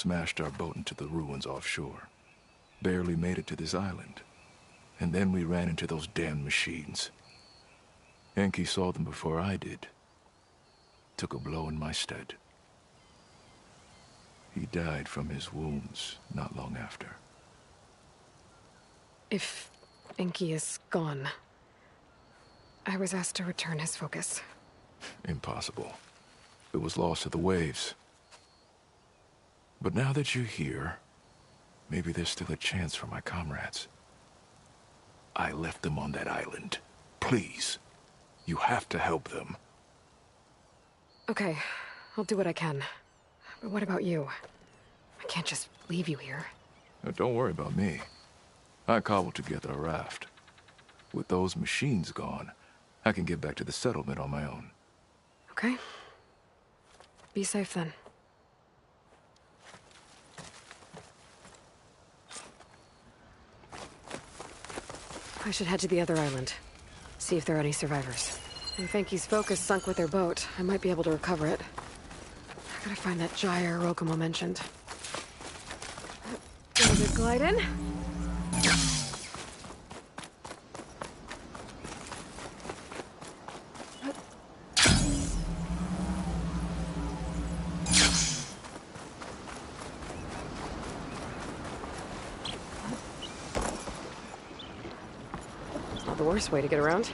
smashed our boat into the ruins offshore. Barely made it to this island. And then we ran into those damn machines. Enki saw them before I did. Took a blow in my stead. He died from his wounds not long after. If Enki is gone, I was asked to return his focus. Impossible. It was lost to the waves. But now that you're here, maybe there's still a chance for my comrades. I left them on that island. Please. You have to help them. Okay, I'll do what I can. But what about you? I can't just leave you here. Don't worry about me. I cobbled together a raft. With those machines gone, I can get back to the settlement on my own. Okay. Be safe then. I should head to the other island. See if there are any survivors. If Enki's focus sunk with their boat, I might be able to recover it. I gotta find that gyre Rokumo mentioned. There's a glide in. Not the worst way to get around.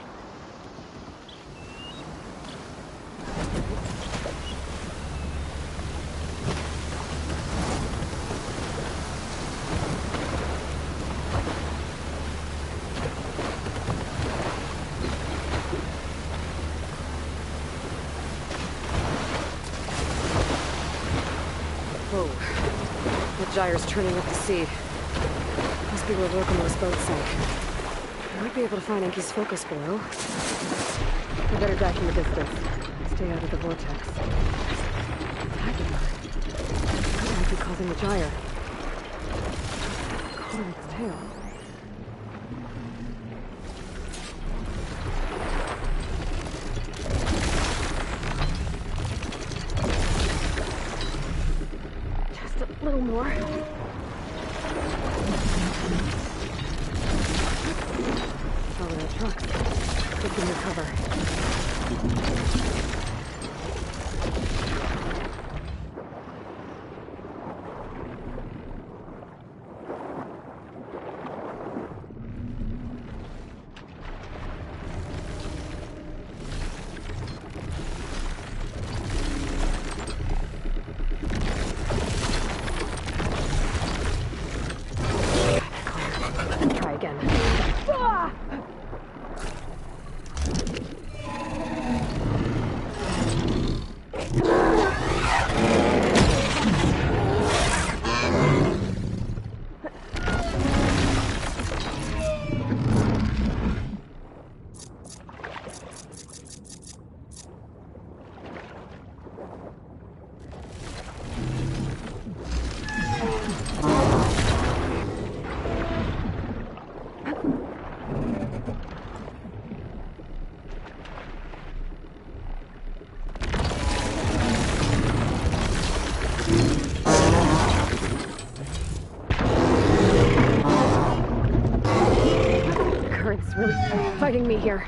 Gyre's turning up the sea. Must be where Rokumo's boat sank. I might be able to find Enki's focus below. I better dive from a distance. Stay out of the vortex. What might be causing the gyre? Calling its tail. A little more. Follow the trucks. They can recover. Fighting me here.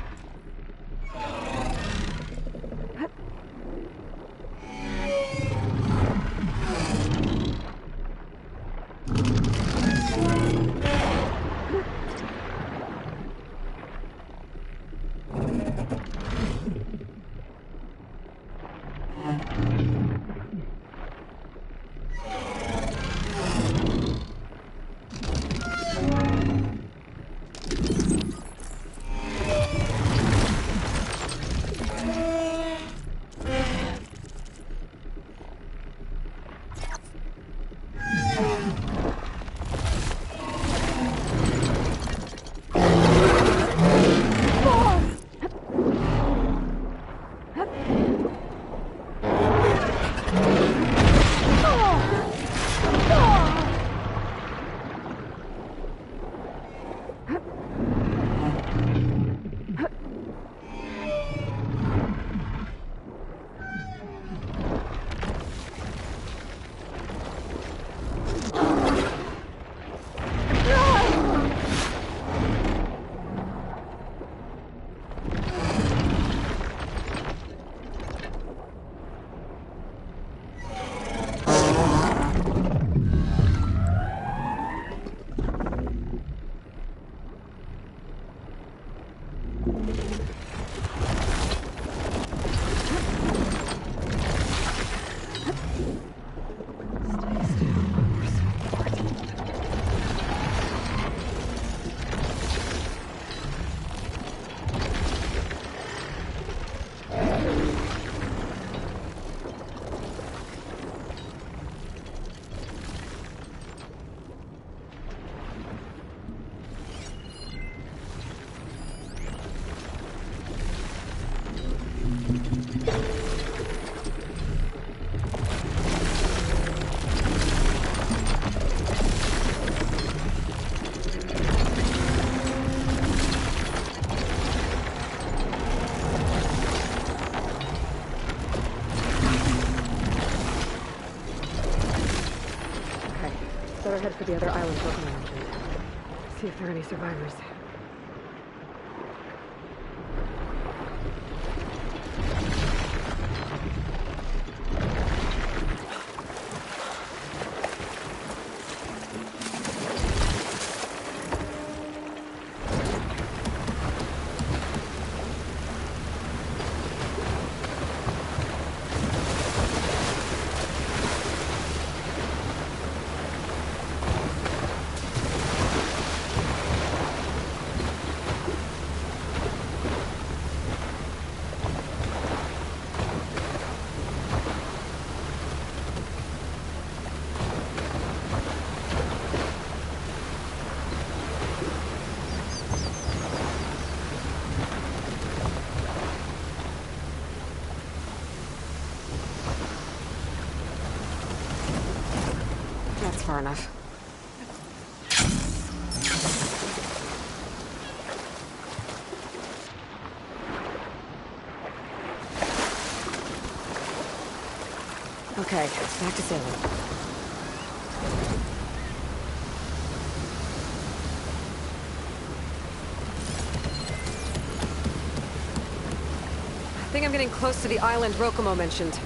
Better head for the other island Pokemon mentioned. See if there are any survivors. That's far enough. Okay, back to sailing. I think I'm getting close to the island Rokomo mentioned.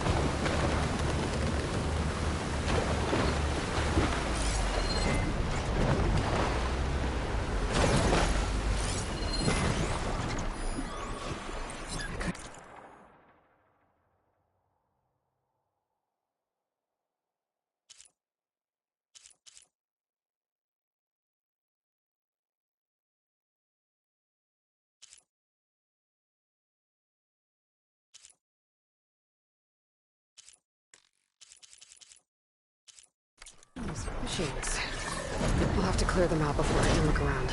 Those machines. We'll have to clear them out before I can look around.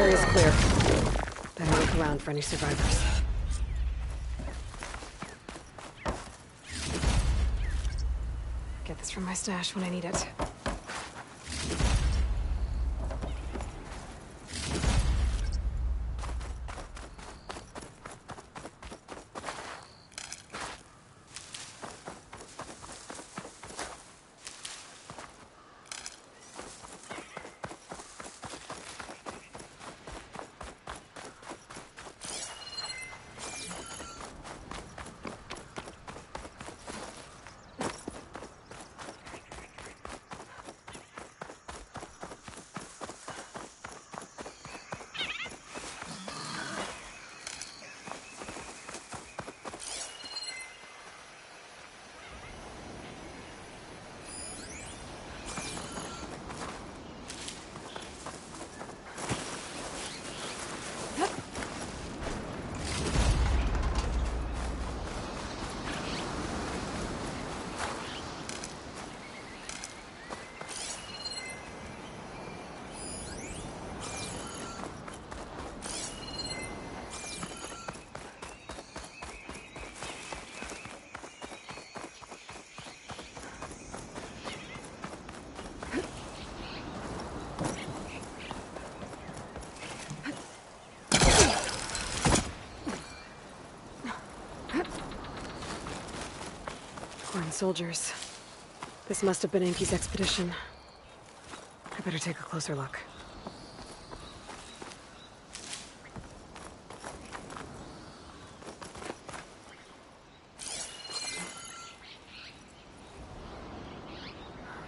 area's clear. Better look around for any survivors. Get this from my stash when I need it. Soldiers. This must have been Enki's expedition. I better take a closer look.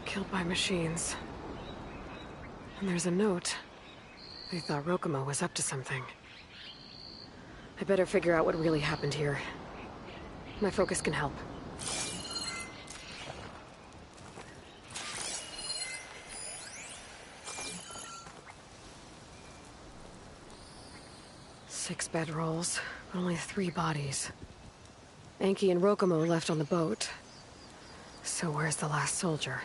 Killed by machines. And there's a note. They thought Rokumo was up to something. I better figure out what really happened here. My focus can help. Six bedrolls, but only 3 bodies. Enki and Rokumo left on the boat. So where's the last soldier?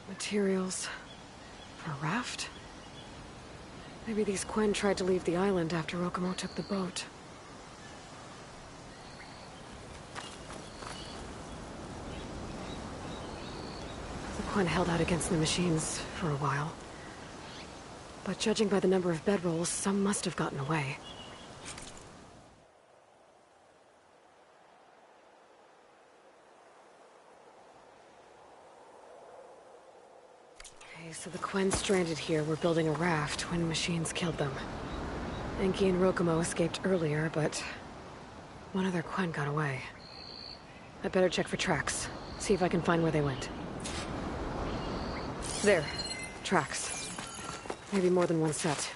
Materials for a raft? Maybe these Quen tried to leave the island after Rokumo took the boat. Quen held out against the machines for a while. But judging by the number of bedrolls, some must have gotten away. Okay, so the Quen stranded here were building a raft when machines killed them. Enki and Rokumo escaped earlier, but one of their Quen got away. I'd better check for tracks, see if I can find where they went. There. Tracks. Maybe more than one set.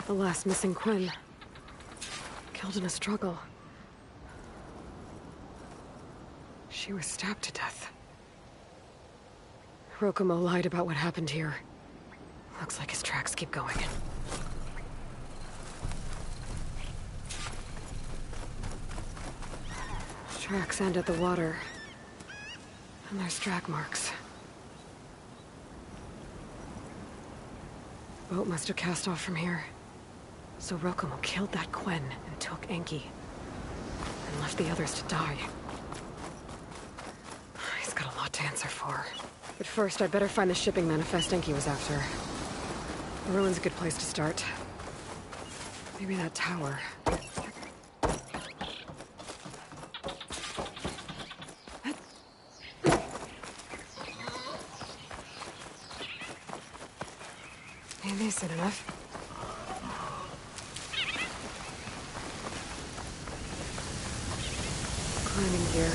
The last missing Quen. Killed in a struggle. She was stabbed to death. Rokumo lied about what happened here. Looks like his tracks keep going. Tracks end at the water. And there's drag marks. The boat must have cast off from here. So Rokumo killed that Quen and took Enki. And left the others to die. He's got a lot to answer for. But first, I'd better find the shipping manifest Enki was after. The ruin's a good place to start. Maybe that tower. Maybe this is enough. Climbing gear.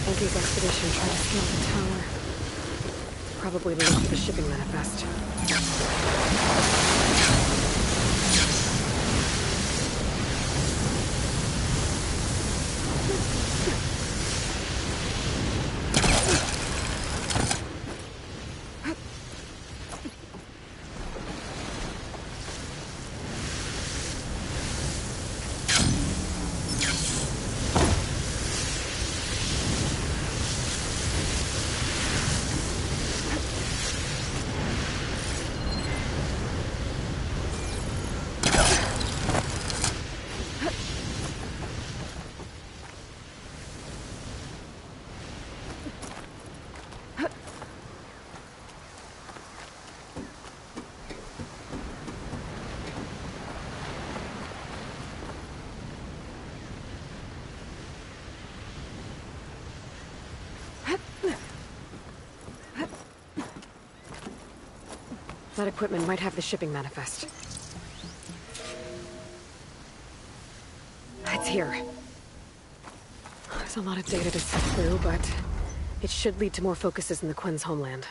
Enki's expedition tried to scale the tower. Probably to look for the shipping manifest. That equipment might have the shipping manifest. It's here. There's a lot of data to sift through, but it should lead to more focuses in the Quinn's homeland.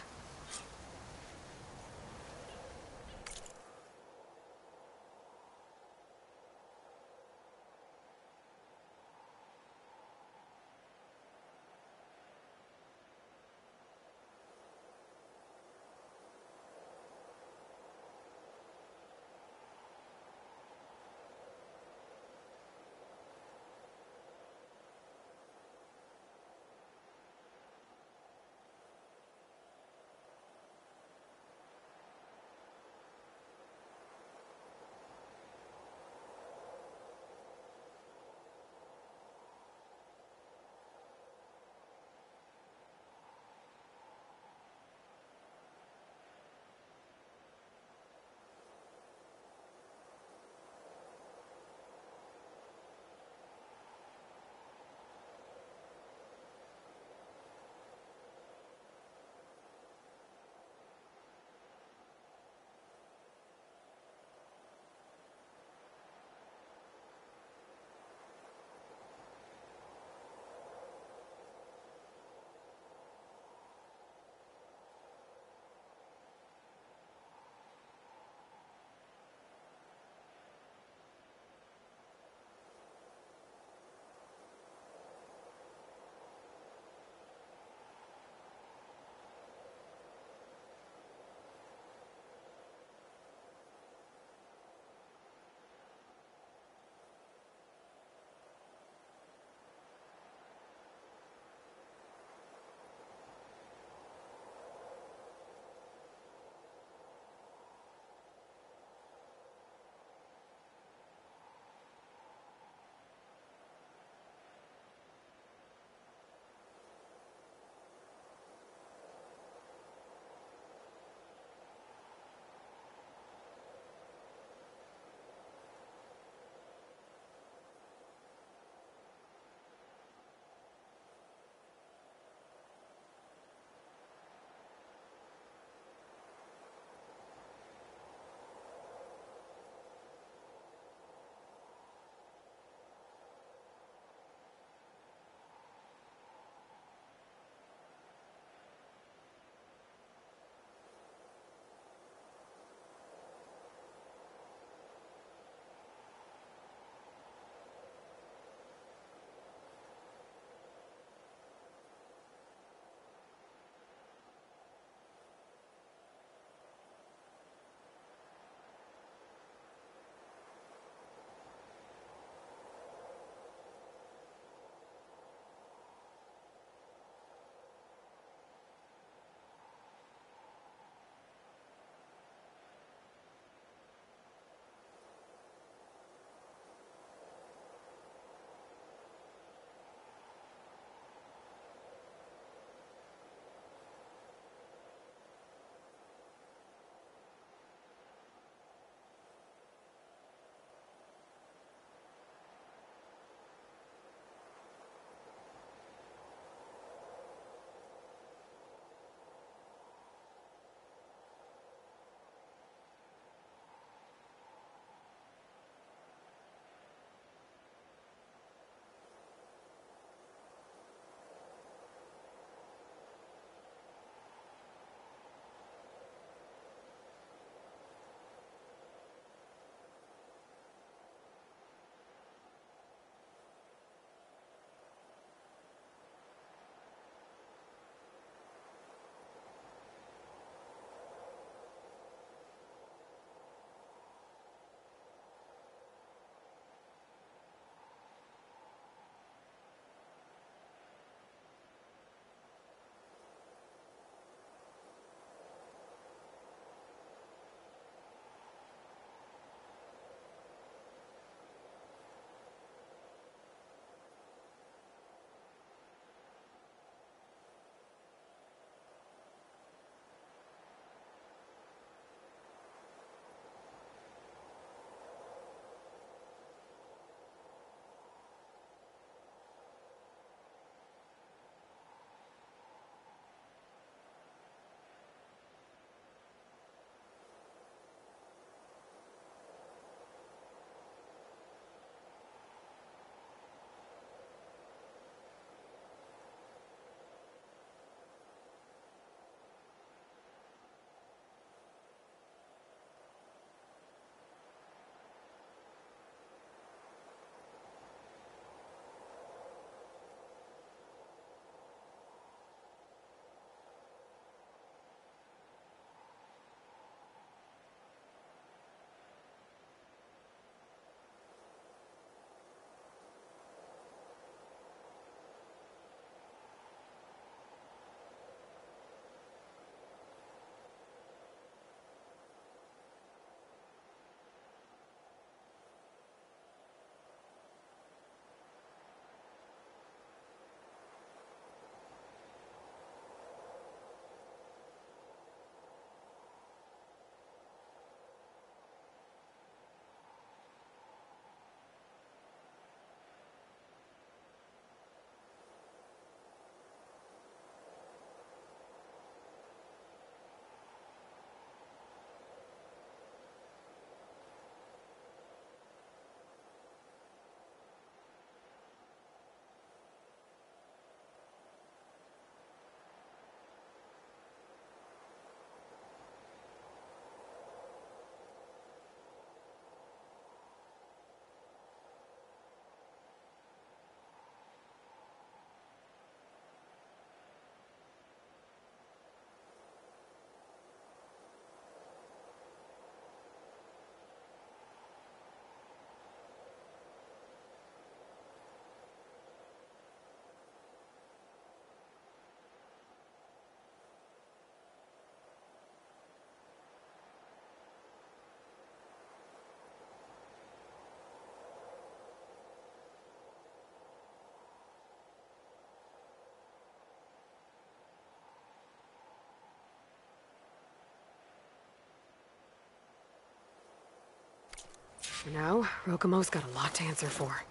For now, Rokumo's got a lot to answer for.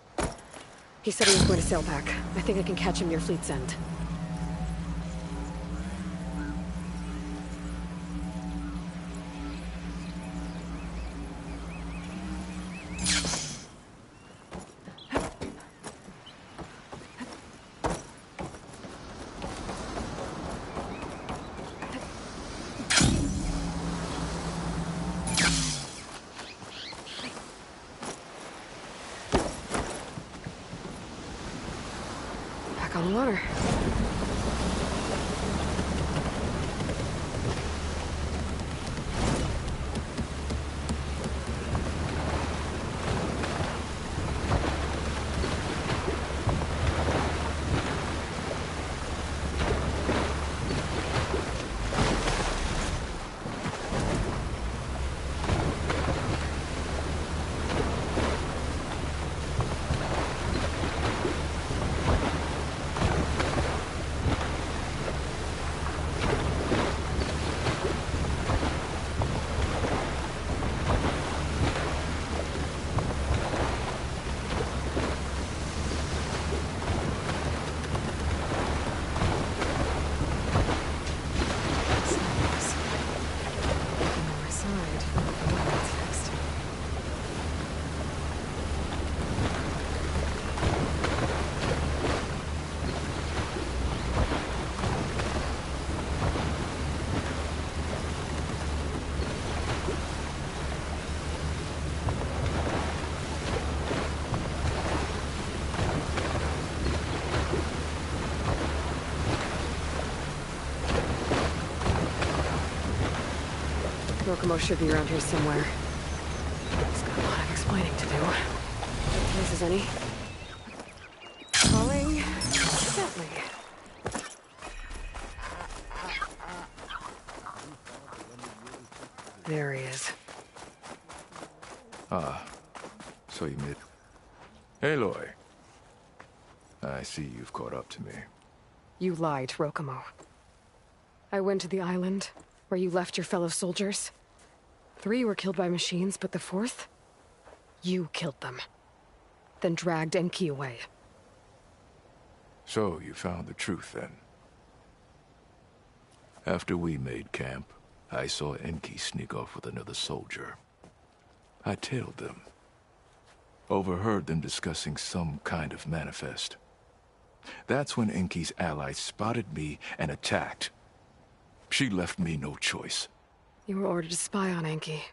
He said he was going to sail back. I think I can catch him near Fleet's End. Back on the water. Rokumo should be around here somewhere. He's got a lot of explaining to do. If this is any. Calling gently. There he is. Ah, so you made... Aloy. I see you've caught up to me. You lied, Rokumo. I went to the island where you left your fellow soldiers. 3 were killed by machines, but the 4th? You killed them. Then dragged Enki away. So you found the truth then? After we made camp, I saw Enki sneak off with another soldier. I tailed them. Overheard them discussing some kind of manifest. That's when Enki's allies spotted me and attacked. She left me no choice. You were ordered to spy on Enki.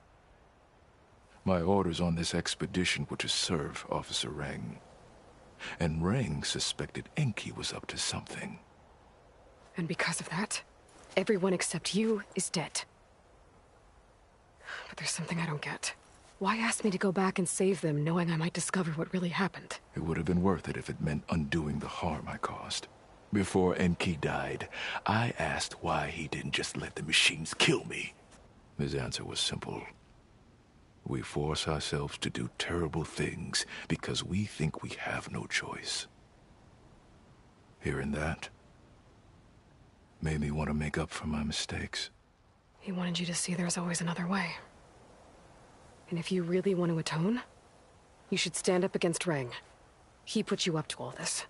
My orders on this expedition were to serve Officer Reng. And Reng suspected Enki was up to something. And because of that, everyone except you is dead. But there's something I don't get. Why ask me to go back and save them, knowing I might discover what really happened? It would have been worth it if it meant undoing the harm I caused. Before Enki died, I asked why he didn't just let the machines kill me. His answer was simple. We force ourselves to do terrible things because we think we have no choice. Hearing that made me want to make up for my mistakes. He wanted you to see there's always another way. And if you really want to atone, you should stand up against Reng. He put you up to all this.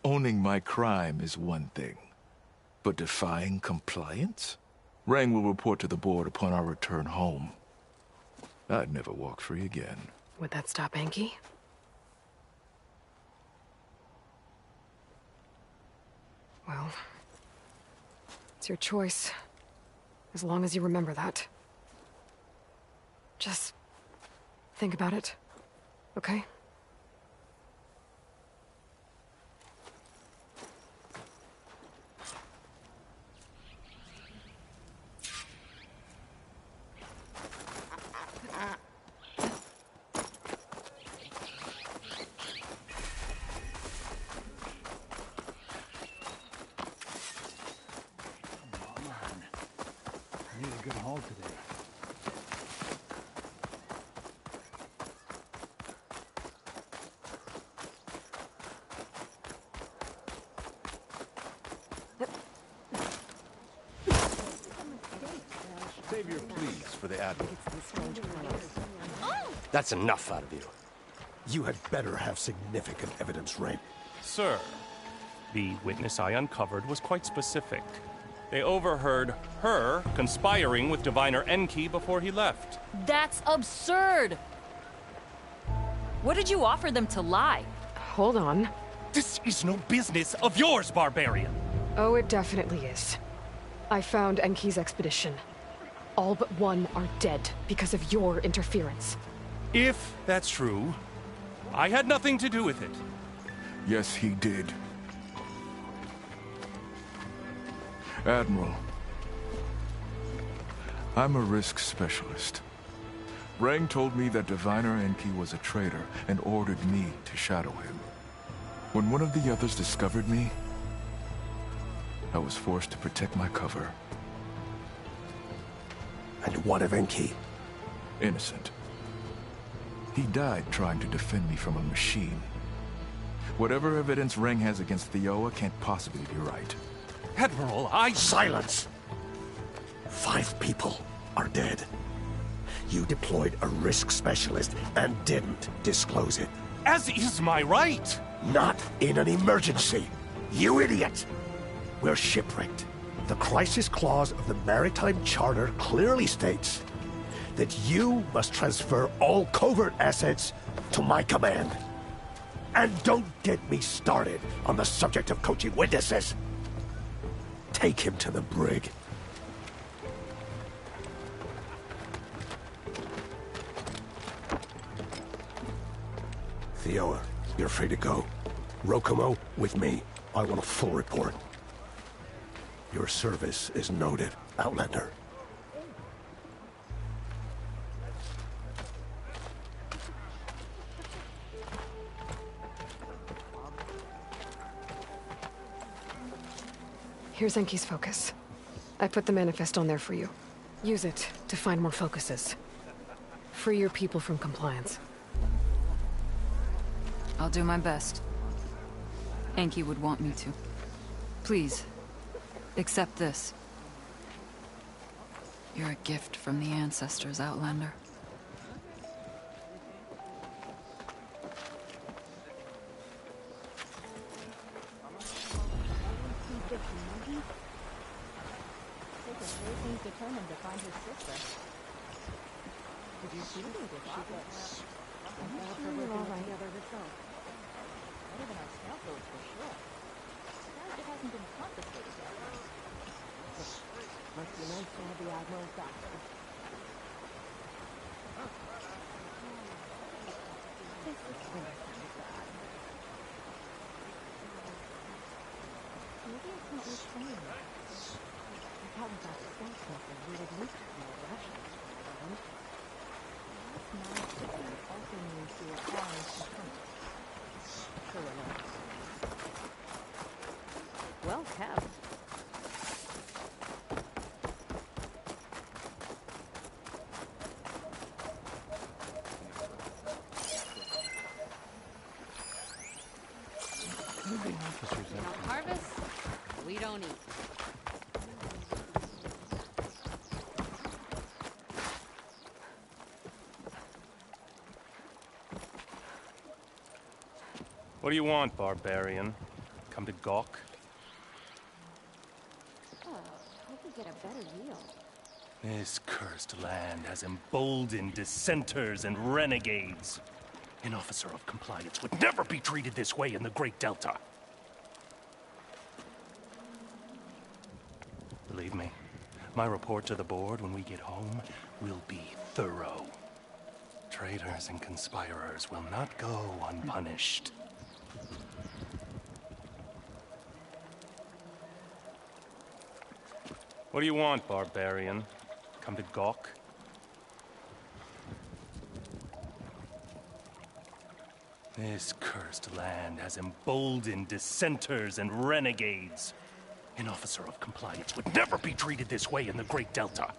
Owning my crime is one thing, but defying compliance? Reng will report to the board upon our return home. I'd never walk free again. Would that stop Enki? Well, it's your choice. As long as you remember that. Just think about it, okay? I need a good haul today. Save your pleas for the Admiral. That's enough out of you. You had better have significant evidence, Rain. Sir, the witness I uncovered was quite specific. They overheard her conspiring with Diviner Enki before he left. That's absurd! What did you offer them to lie? Hold on. This is no business of yours, barbarian! Oh, it definitely is. I found Enki's expedition. All but one are dead because of your interference. If that's true, I had nothing to do with it. Yes, he did. Admiral, I'm a risk specialist. Rang told me that Diviner Enki was a traitor and ordered me to shadow him. When one of the others discovered me, I was forced to protect my cover. And what of Enki? Innocent. He died trying to defend me from a machine. Whatever evidence Rang has against Theoa can't possibly be right. Admiral, Silence! 5 people are dead. You deployed a risk specialist and didn't disclose it. As is my right! Not in an emergency! You idiot! We're shipwrecked. The crisis clause of the Maritime Charter clearly states that you must transfer all covert assets to my command. And don't get me started on the subject of coaching witnesses. Take him to the brig. Theoa, you're free to go. Rokomo, with me. I want a full report. Your service is noted, Outlander. Here's Enki's focus. I put the manifest on there for you. Use it to find more focuses. Free your people from compliance. I'll do my best. Enki would want me to. Please, accept this. You're a gift from the ancestors, Outlander. Determined to find his sister. Did you see if she gets? I'm not sure we're all right. Together herself. Better than our scout goes for sure. Surprised it hasn't been confiscated yet. Must be nice to have the Admiral's doctor. This is really sounds bad. Maybe it's not worth saying. I hadn't got sense nothing. We would leak more rations around. That's my signal also means you are challenged to hunt. So enough. Well kept. We don't harvest, we don't eat. What do you want, barbarian? Come to gawk? Oh, hope we get a better deal. This cursed land has emboldened dissenters and renegades. An officer of compliance would never be treated this way in the Great Delta. Believe me, my report to the board when we get home will be thorough. Traitors and conspirers will not go unpunished. What do you want, barbarian? Come to gawk? This cursed land has emboldened dissenters and renegades. An officer of compliance would never be treated this way in the Great Delta.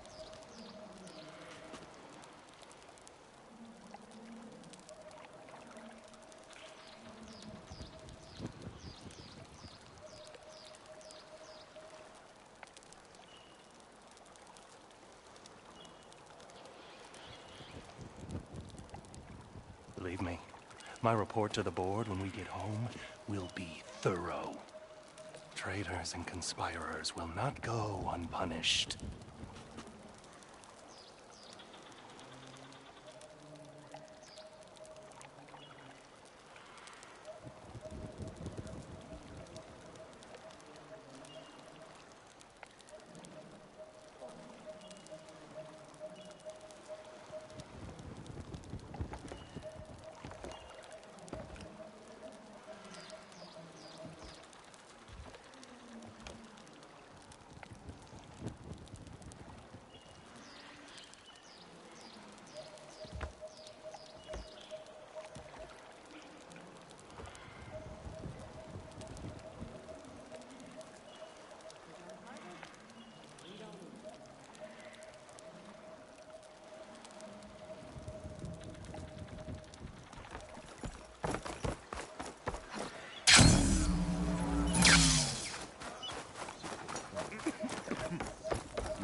My report to the board when we get home will be thorough. Traitors and conspirers will not go unpunished.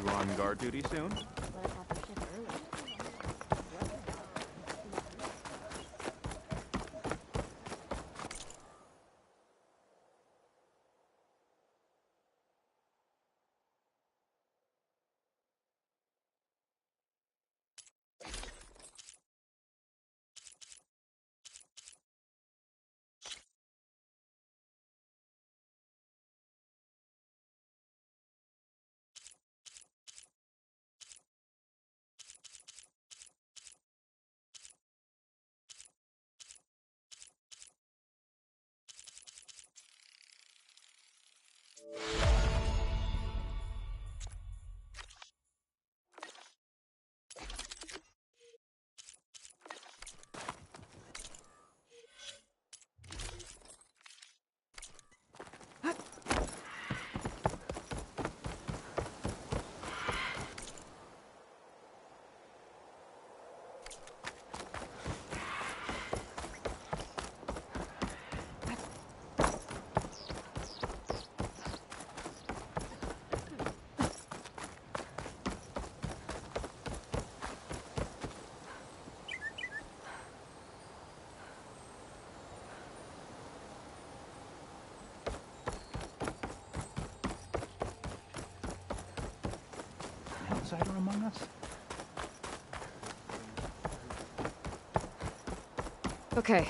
You on guard duty soon? Let us have the shift early. An outsider among us? Okay,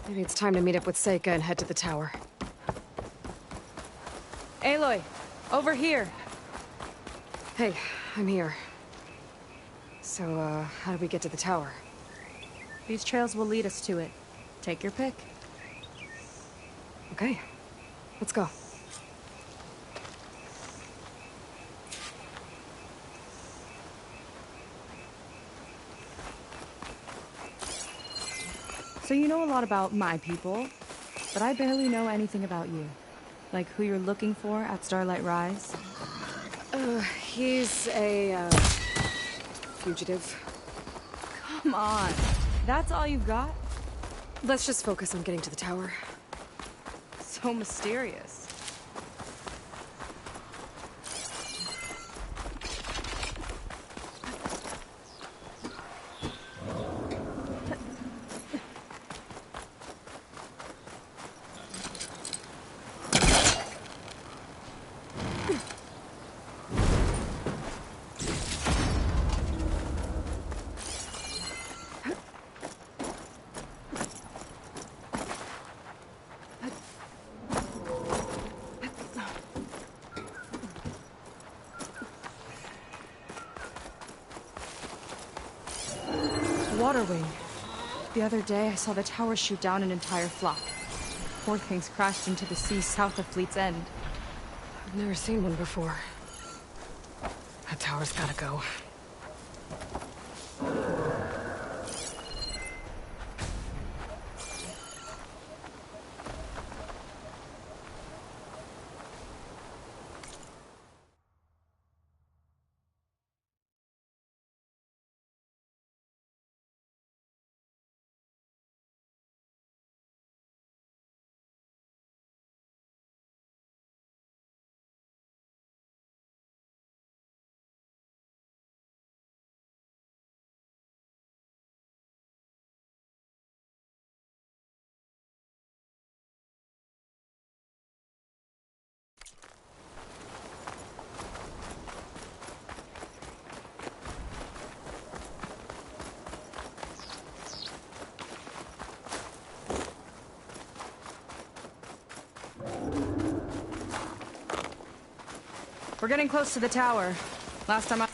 maybe it's time to meet up with Seika and head to the tower. Aloy, over here! Hey, I'm here. So, how do we get to the tower? These trails will lead us to it. Take your pick. Okay, let's go. So you know a lot about my people, but I barely know anything about you. Like who you're looking for at Starlight Rise. He's a, fugitive. Come on. That's all you've got? Let's just focus on getting to the tower. So mysterious. Water Wing. The other day, I saw the tower shoot down an entire flock. Poor things crashed into the sea south of Fleet's End. I've never seen one before. That tower's gotta go. We're getting close to the tower. Last time I...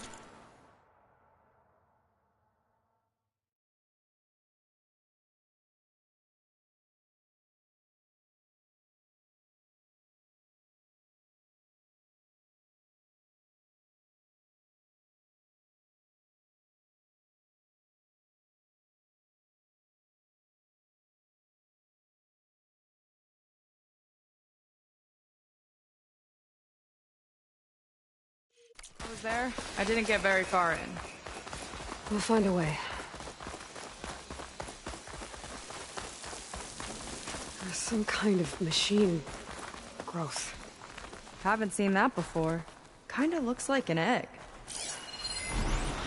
I was there. I didn't get very far in. We'll find a way. There's some kind of machine growth. Haven't seen that before. Kinda looks like an egg.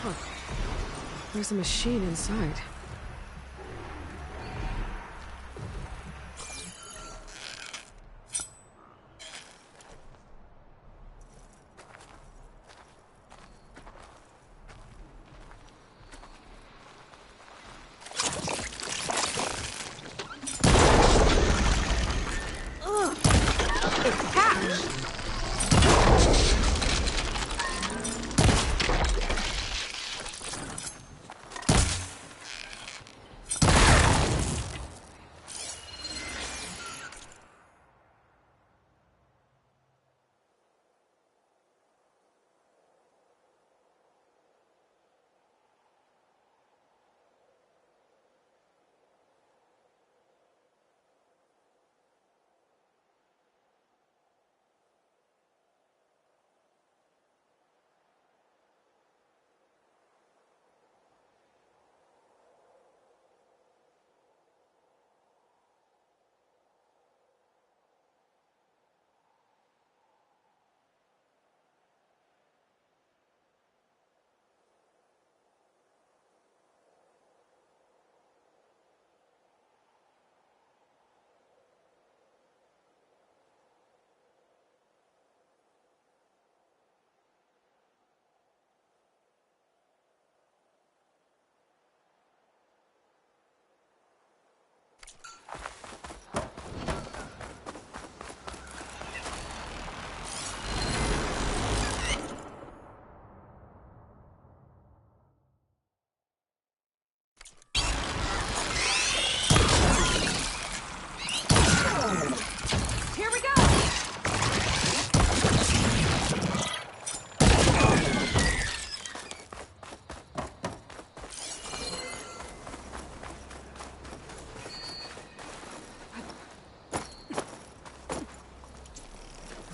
Huh. There's a machine inside.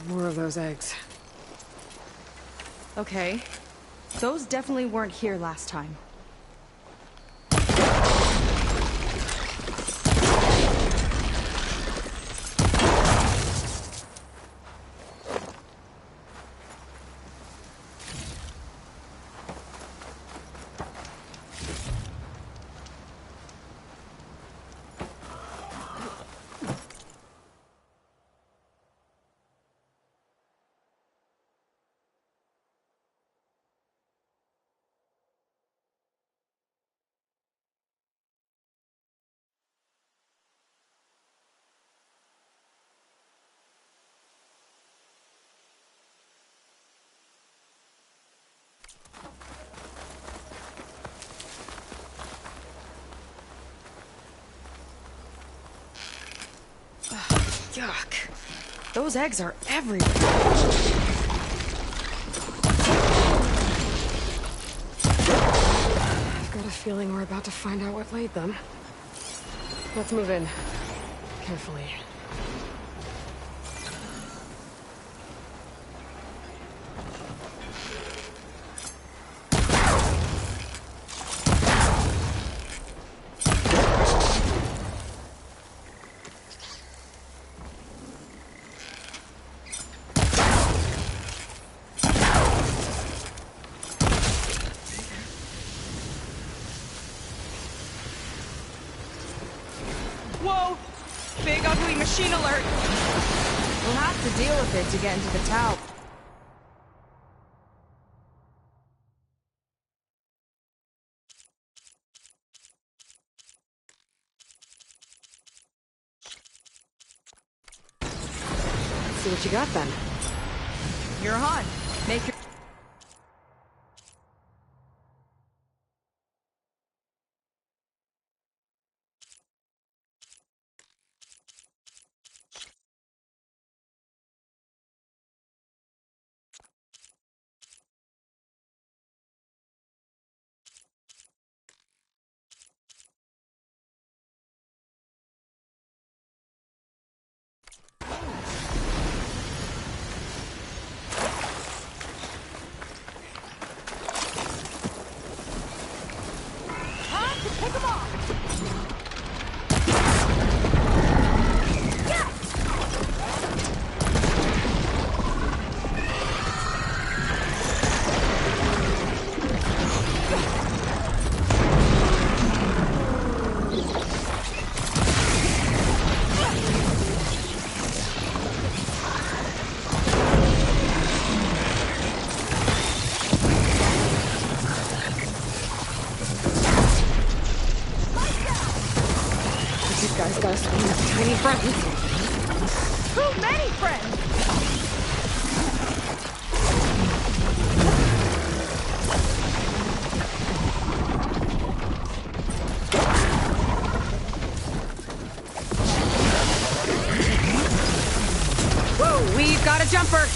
More of those eggs. Okay. Those definitely weren't here last time. Yuck. Those eggs are everywhere. I've got a feeling we're about to find out what laid them. Let's move in. Carefully. Whoa! Big ugly machine alert! We'll have to deal with it to get into the tower. See what you got then. You're on. Make your... These guys got us with tiny friends. Too many friends! Whoa, we've got a jumper!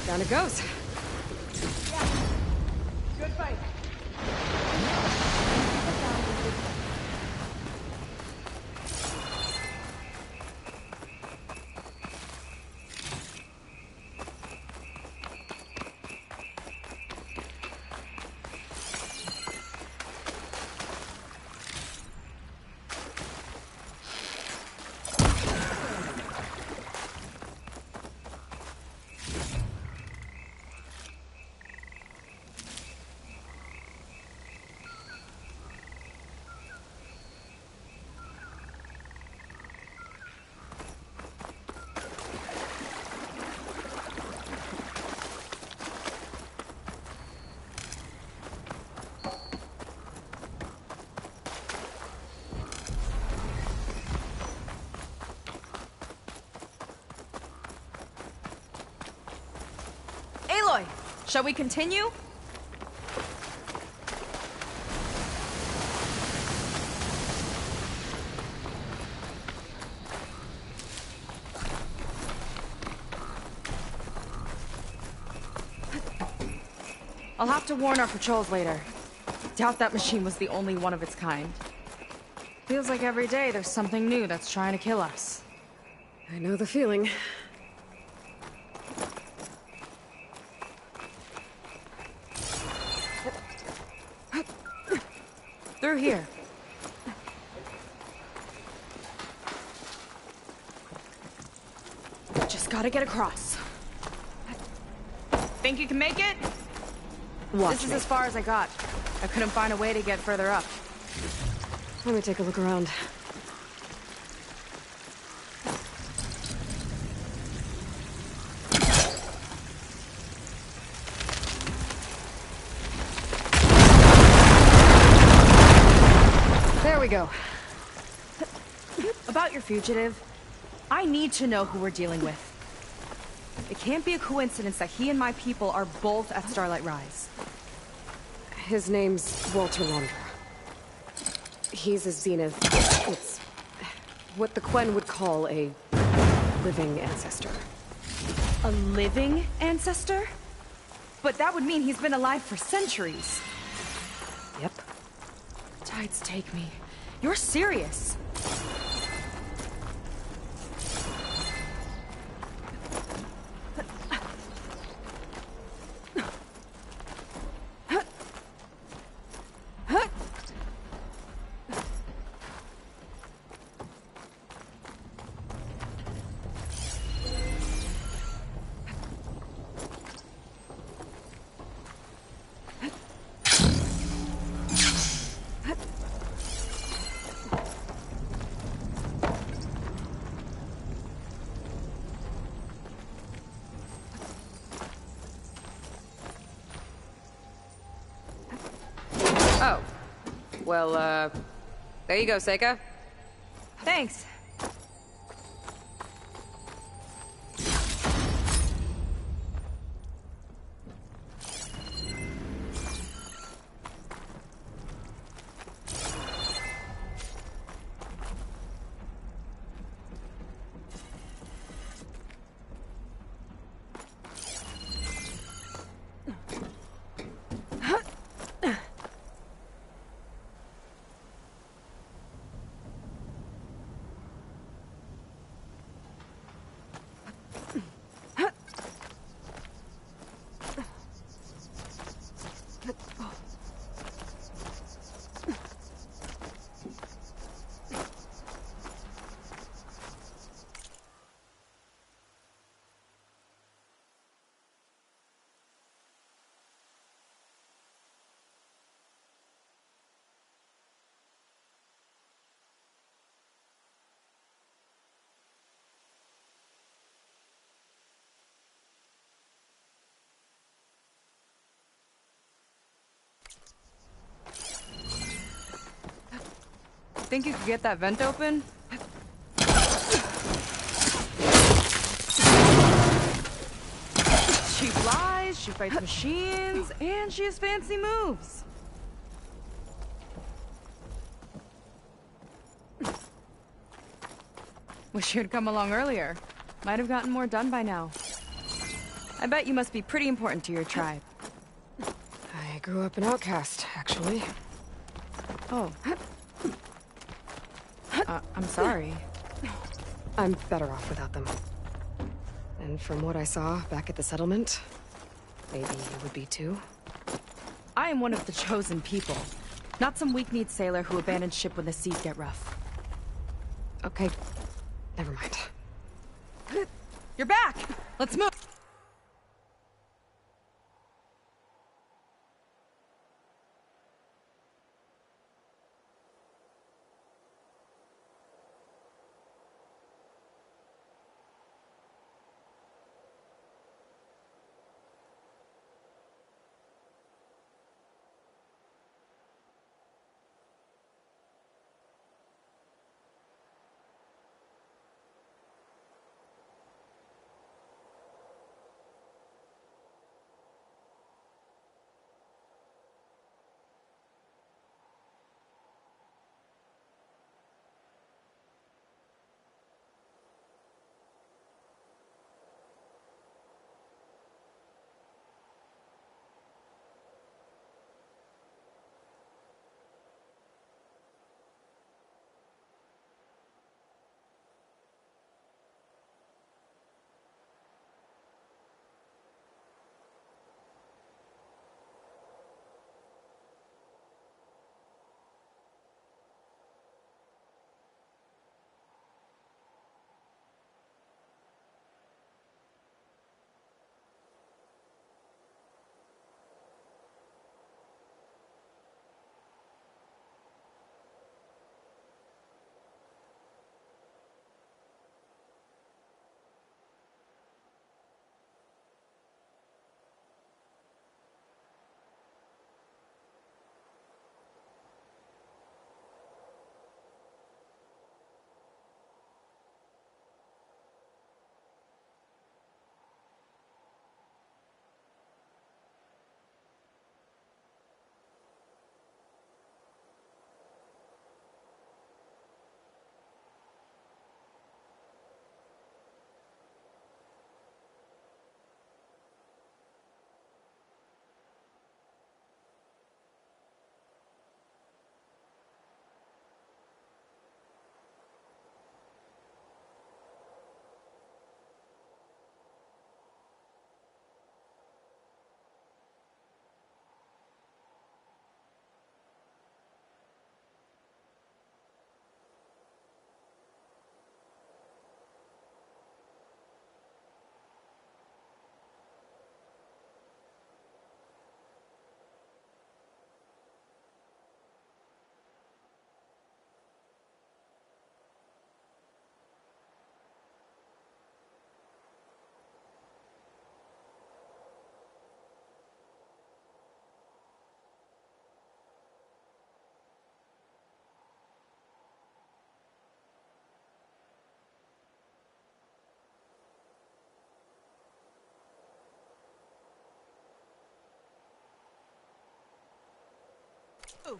Down it goes. Good fight. Shall we continue? I'll have to warn our patrols later. Doubt that machine was the only one of its kind. Feels like every day there's something new that's trying to kill us. I know the feeling. Through here. Just gotta get across. Think you can make it? This is as far as I got. I couldn't find a way to get further up. Let me take a look around. There we go. About your fugitive, I need to know who we're dealing with. It can't be a coincidence that he and my people are both at Starlight Rise. His name's Walter Londra. He's a Zenith. It's what the Quen would call a living ancestor. A living ancestor? But that would mean he's been alive for centuries. Yep. Tides take me. You're serious. Oh. Well, there you go, Seika. Thanks. Think you could get that vent open? She flies, she fights machines, and she has fancy moves. Wish you'd come along earlier. Might have gotten more done by now. I bet you must be pretty important to your tribe. I grew up an outcast, actually. Oh. I'm sorry. I'm better off without them. And from what I saw back at the settlement, maybe you would be too. I am one of the chosen people. Not some weak-kneed sailor who abandons ship when the seas get rough. Okay, never mind. You're back! Let's move! move!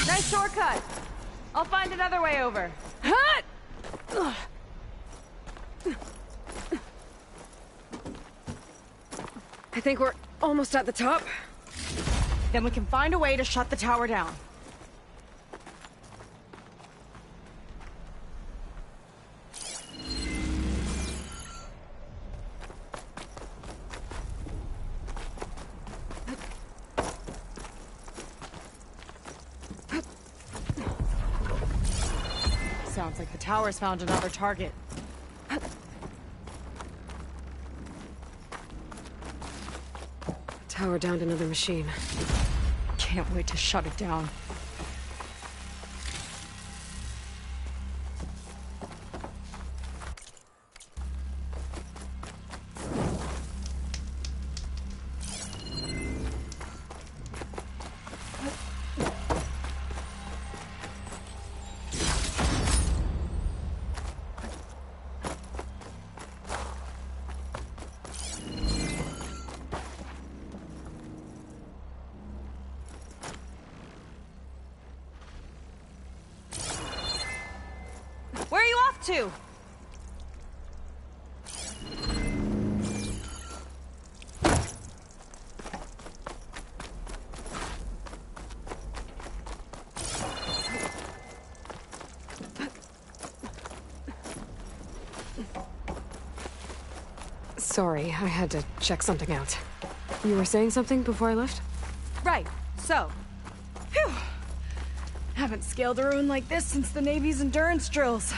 Nice shortcut. I'll find another way over. I think we're almost at the top. Then we can find a way to shut the tower down. Sounds like the tower's found another target. Tower downed another machine. Can't wait to shut it down. Where are you off to? Sorry, I had to check something out. You were saying something before I left? Right, so. Phew. Haven't scaled a ruin like this since the Navy's endurance drills.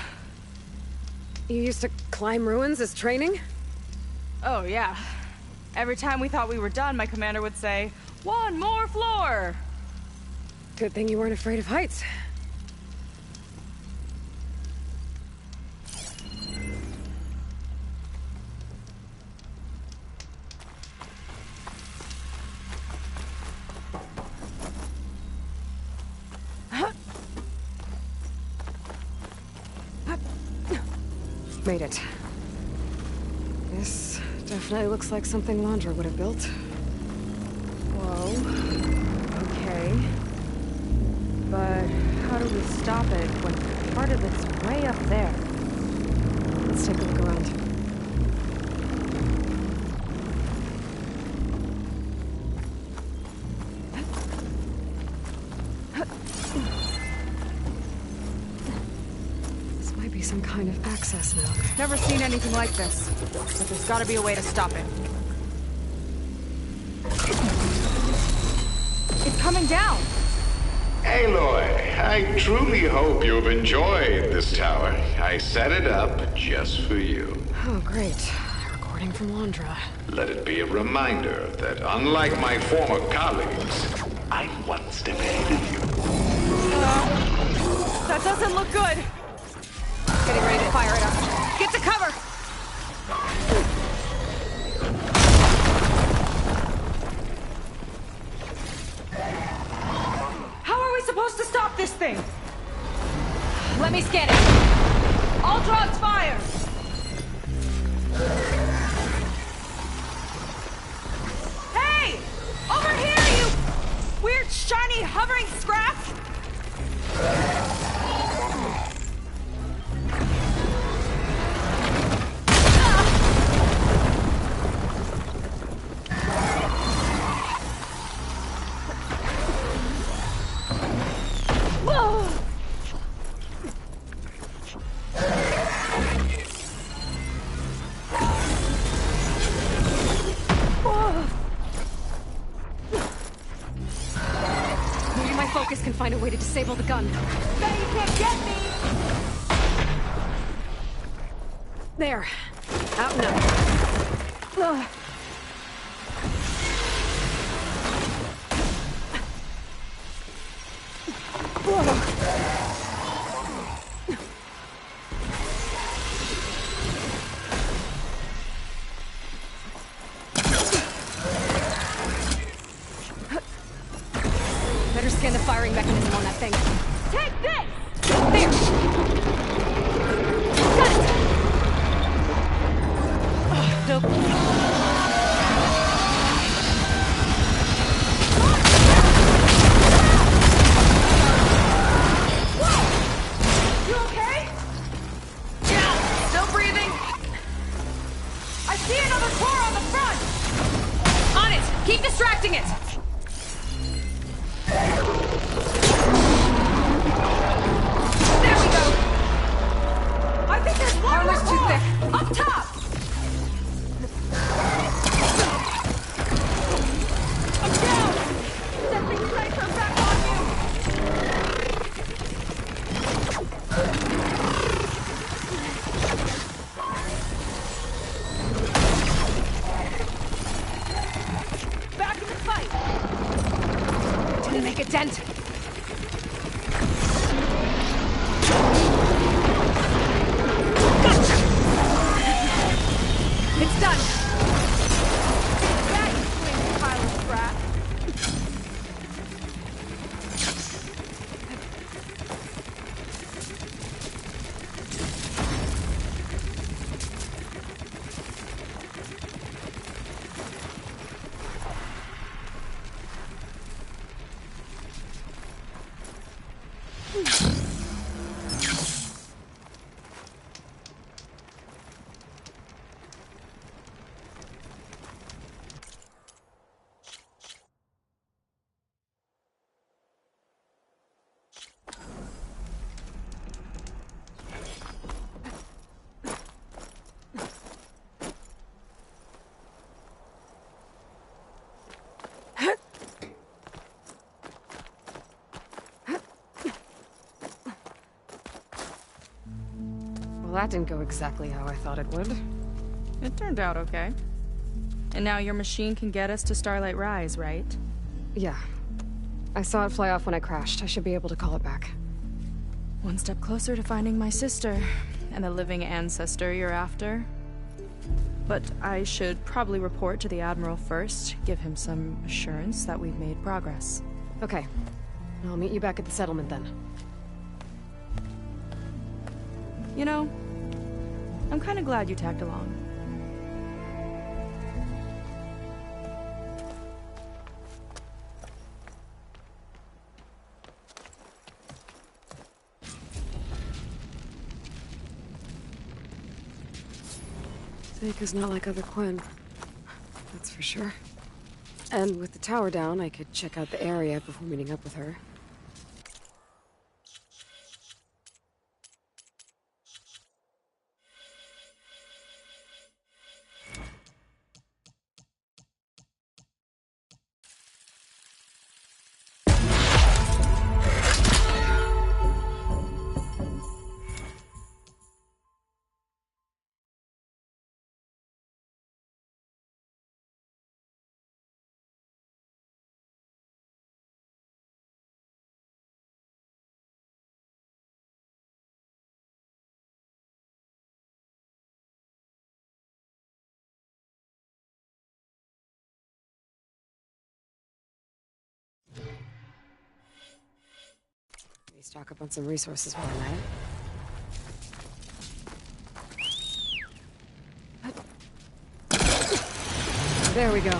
You used to climb ruins as training? Oh, yeah. Every time we thought we were done, my commander would say, "One more floor!" Good thing you weren't afraid of heights. Made it. This definitely looks like something Landra would have built. Whoa. Okay. But how do we stop it when part of it's way up there? Let's take a look around. This might be some kind of access now. Never seen anything like this. But there's gotta be a way to stop it. It's coming down! Aloy, I truly hope you've enjoyed this tower. I set it up just for you. Oh, great. Recording from Landra. Let it be a reminder that unlike my former colleagues, I'm one step ahead of you. That doesn't look good! Getting ready to fire it up. Get to cover! How are we supposed to stop this thing? Let me scan it. All drops fire! Hey! Over here, you weird, shiny, hovering scrap! Maybe my focus can find a way to disable the gun. Bet you can't get me! There. Out now. firing mechanism on that thing. Take this! There! Got it! You okay? Yeah, still breathing. I see another core on the front! On it! Keep distracting it! There we go! I think there's one Armor's more too core! thick. Up top! I'm down! Sending Sniper back on you! Back in the fight! Didn't make a dent. Gotcha! It's done. That you flaming pile of scrap. Well, that didn't go exactly how I thought it would. It turned out okay. And now your machine can get us to Starlight Rise, right? Yeah. I saw it fly off when I crashed. I should be able to call it back. One step closer to finding my sister, and the living ancestor you're after. But I should probably report to the Admiral first, give him some assurance that we've made progress. Okay. I'll meet you back at the settlement then. You know, I'm kind of glad you tagged along. Seika's not like other Quinn. That's for sure. And with the tower down, I could check out the area before meeting up with her. Maybe stock up on some resources while I'm at it. There we go.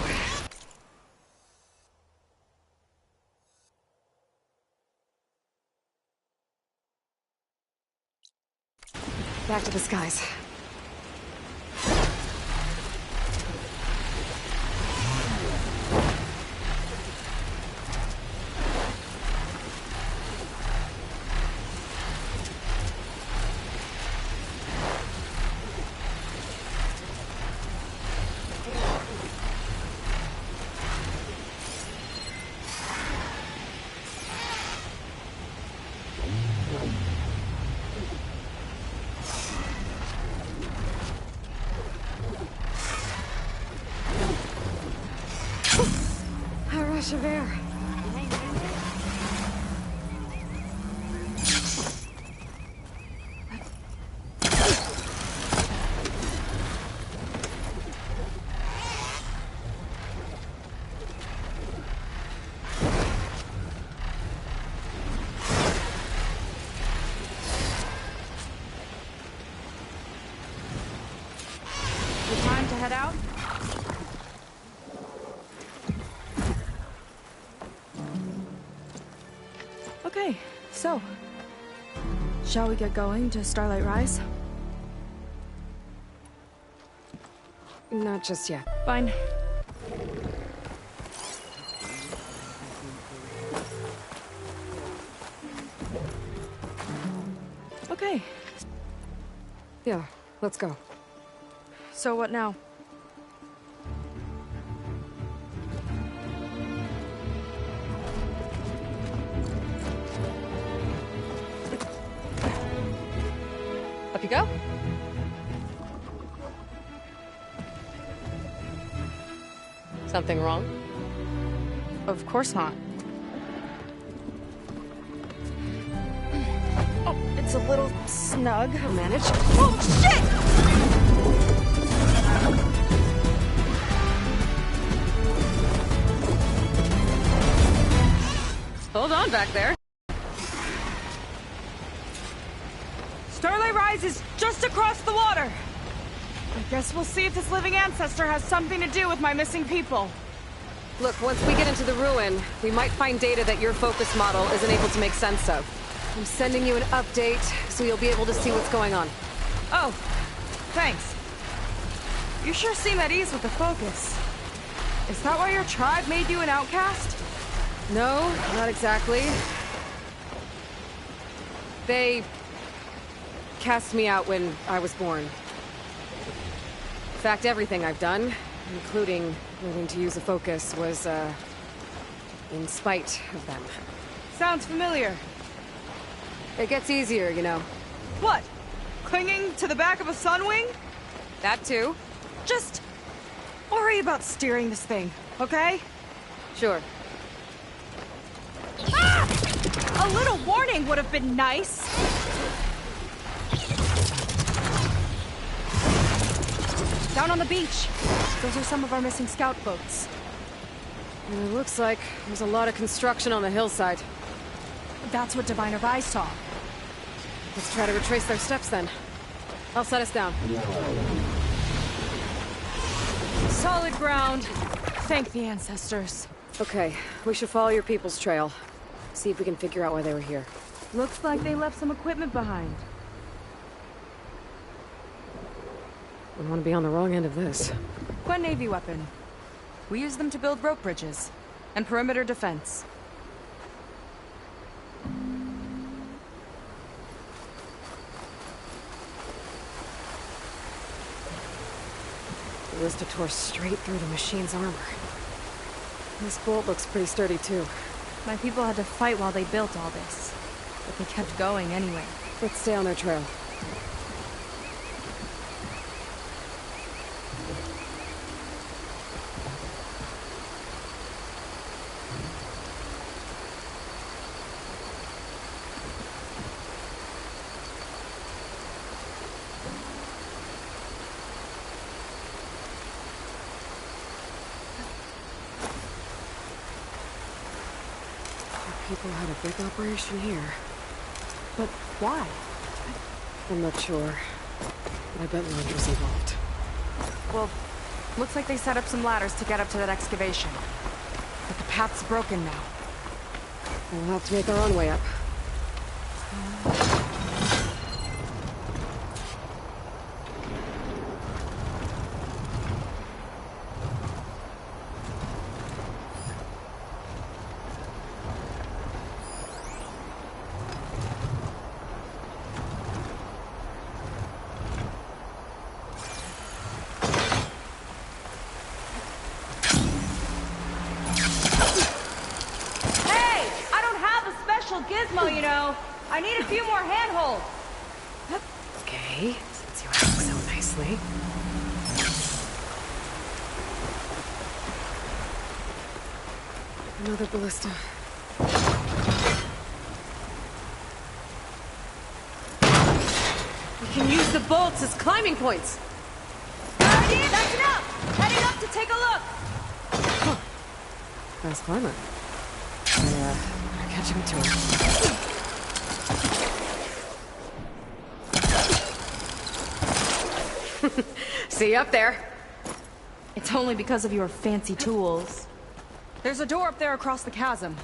Back to the skies. A rush of air. Time to head out? Okay, so... shall we get going to Starlight Rise? Not just yet. Fine. Okay, Yeah, let's go. so what now? Up you go. Something wrong? Of course not. Oh, it's a little snug. I'll manage. Oh, shit! Hold on back there. Starlight Rise is just across the water. I guess we'll see if this living ancestor has something to do with my missing people. Look, once we get into the ruin, we might find data that your focus model isn't able to make sense of. I'm sending you an update, so you'll be able to see what's going on. Oh, thanks. You sure seem at ease with the focus. Is that why your tribe made you an outcast? No, not exactly. They cast me out when I was born. In fact, everything I've done, including learning to use a focus, was, in spite of them. Sounds familiar. It gets easier, you know. What? Clinging to the back of a sunwing? That too. Just worry about steering this thing, okay? Sure. Ah! A little warning would have been nice. Down on the beach. Those are some of our missing scout boats. And it looks like there's a lot of construction on the hillside. That's what Diviner Vi saw. Let's try to retrace their steps then. I'll set us down. Solid ground. Thank the ancestors. Okay, we should follow your people's trail. See if we can figure out why they were here. Looks like they left some equipment behind. I want to be on the wrong end of this. Quinn Navy weapon. We use them to build rope bridges and perimeter defense. The Ballista tore straight through the machine's armor. This bolt looks pretty sturdy too. My people had to fight while they built all this, but they kept going anyway. Let's stay on their trail. People had a big operation here. But why? I'm not sure. But I bet Londra's involved. Well, looks like they set up some ladders to get up to that excavation. But the path's broken now. We'll have to make our own way up. Gizmo, you know. I need a few more handholds. Okay, since you asked so nicely. Another ballista. We can use the bolts as climbing points. Alrighty, that's enough. Heading up to take a look. Huh. Fast climber. Catch him to it. See you up there. It's only because of your fancy tools. There's a door up there across the chasm.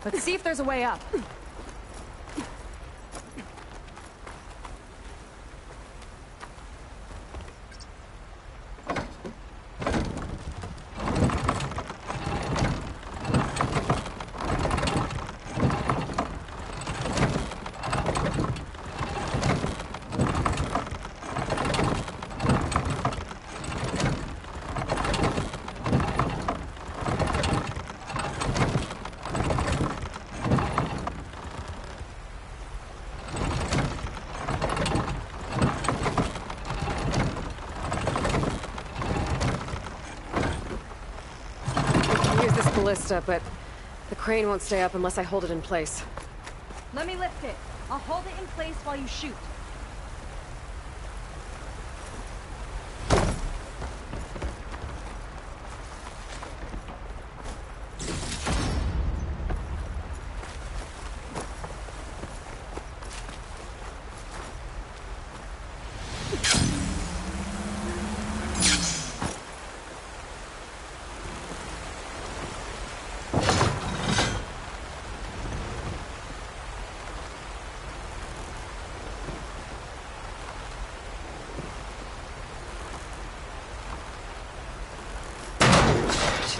Let's see if there's a way up. Ballista, but the crane won't stay up unless I hold it in place. Let me lift it. I'll hold it in place while you shoot.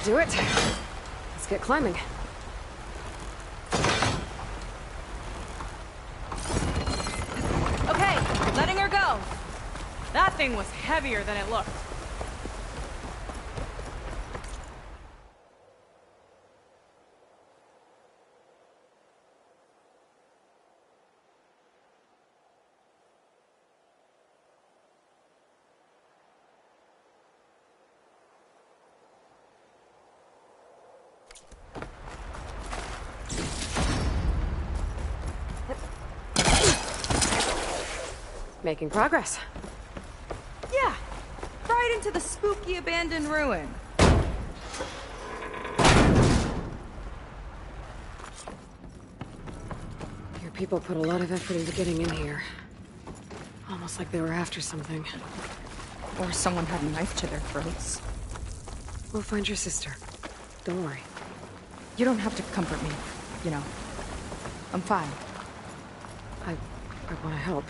Do it. Let's get climbing. Okay, letting her go. That thing was heavier than it looked. Making progress. Yeah, right into the spooky abandoned ruin. Your people put a lot of effort into getting in here. Almost like they were after something. Or someone had a knife to their throats. We'll find your sister. Don't worry. You don't have to comfort me, you know. I'm fine. I want to help.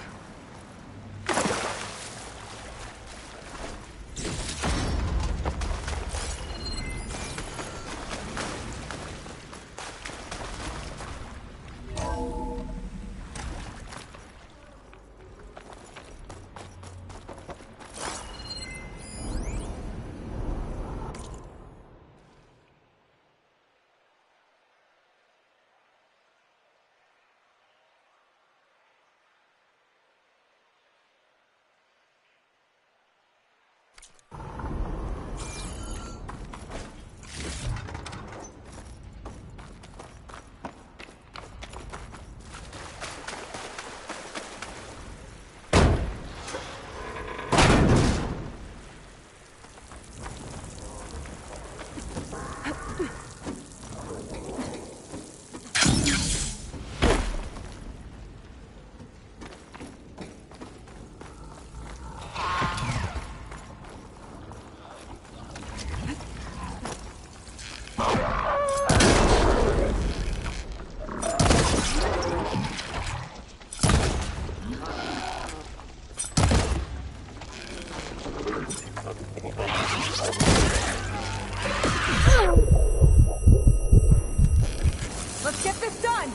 Let's get this done!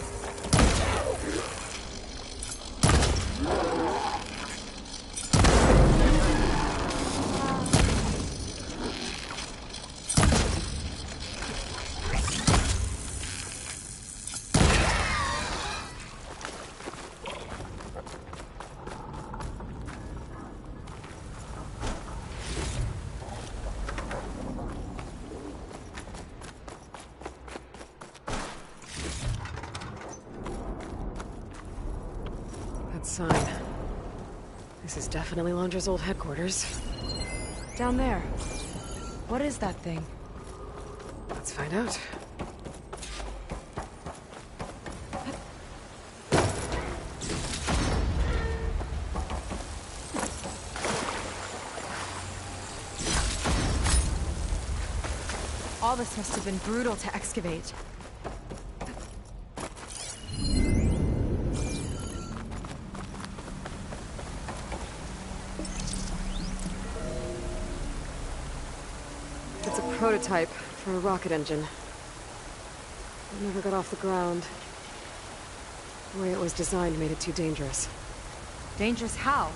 Sign. This is definitely Londra's old headquarters. Down there. What is that thing? Let's find out. All this must have been brutal to excavate. It's a prototype for a rocket engine. It never got off the ground. The way it was designed made it too dangerous. Dangerous how?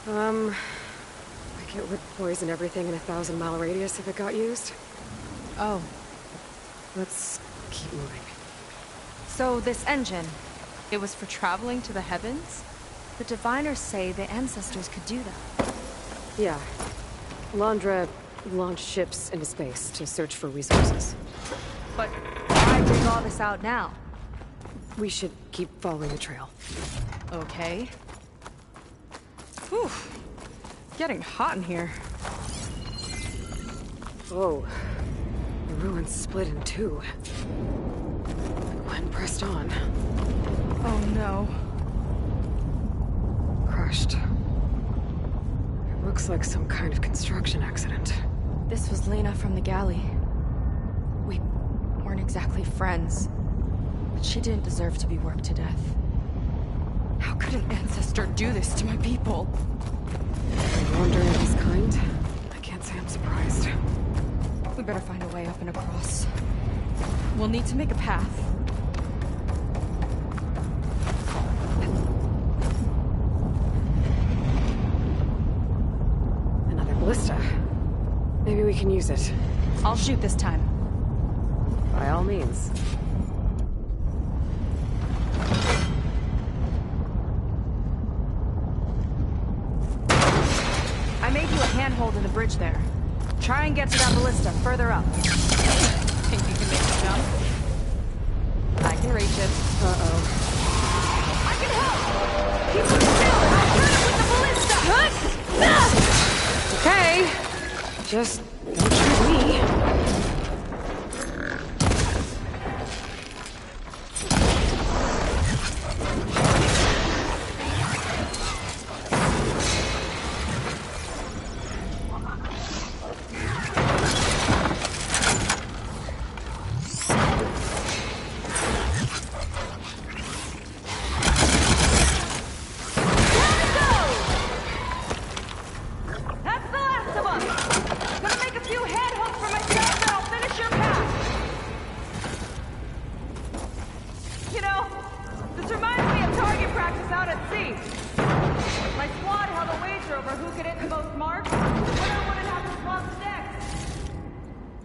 Like it would poison everything in a 1,000-mile radius if it got used. Oh. Let's keep moving. So this engine, it was for traveling to the heavens? The Diviners say the ancestors could do that. Yeah. Londra launched ships into space to search for resources. But why dig all this out now? We should keep following the trail. Okay. Whew. Getting hot in here. Whoa. The ruins split in two. Gwen pressed on. Oh no. Crushed. It looks like some kind of construction accident. This was Lena from the galley. We weren't exactly friends, but she didn't deserve to be worked to death. How could an ancestor do this to my people? Wandering of his kind? I can't say I'm surprised. We better find a way up and across. We'll need to make a path. Another ballista. Maybe we can use it. I'll shoot this time. By all means. I made you a handhold in the bridge there. Try and get to that ballista further up. Think you can make the jump? I can reach it. Uh-oh. I can help! Keep him still and I'll hurt him with the ballista! Okay. Just don't shoot me.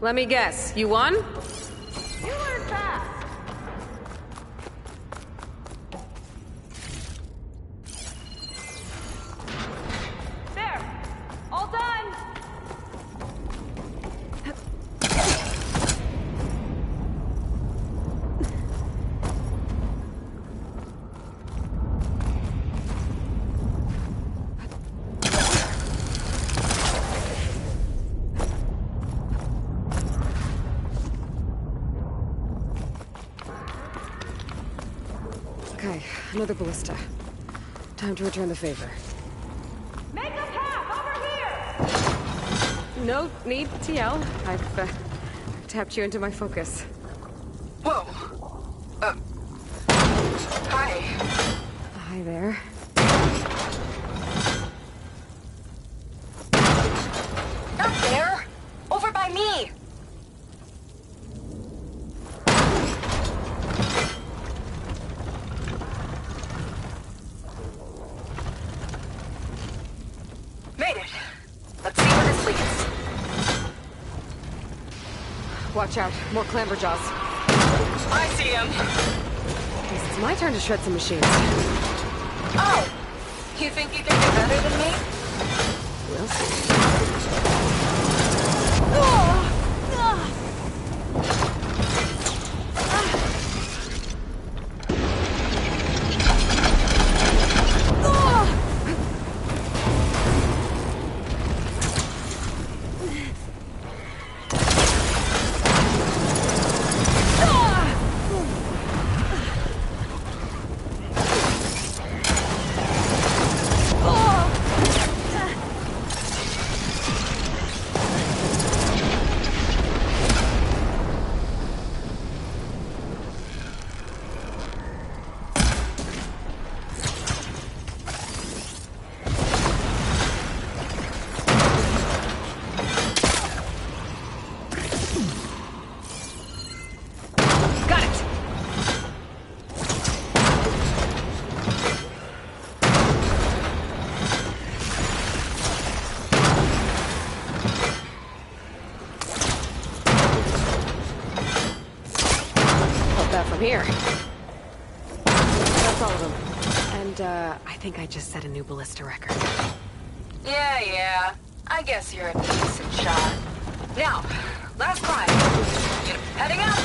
Let me guess, you won? You learn fast. There. All done. Okay, another ballista. Time to return the favor. Make a path over here! No need to yell. I've tapped you into my focus. Whoa. Hi. Hi there. Not there. Over by me. Made it. Let's see where this leads. Watch out, more clamberjaws. I see him. Guess it's my turn to shred some machines. Oh! You think you can do better than me? We'll see. here. That's all of them. And, I think I just set a new ballista record. Yeah. I guess you're a decent shot. Now, last climb. Heading up!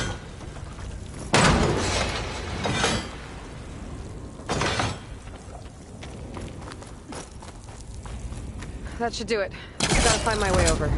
That should do it. Gotta find my way over.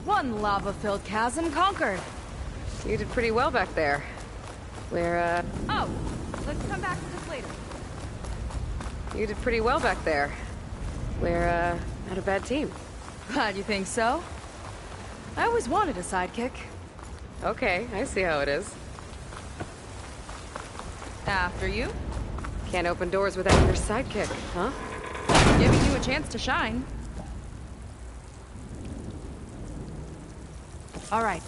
One lava-filled chasm conquered. You did pretty well back there. We're, Oh, let's come back to this later. You did pretty well back there. We're, not a bad team. Glad you think so. I always wanted a sidekick. Okay, I see how it is. After you. Can't open doors without your sidekick, huh? Giving you a chance to shine. All right,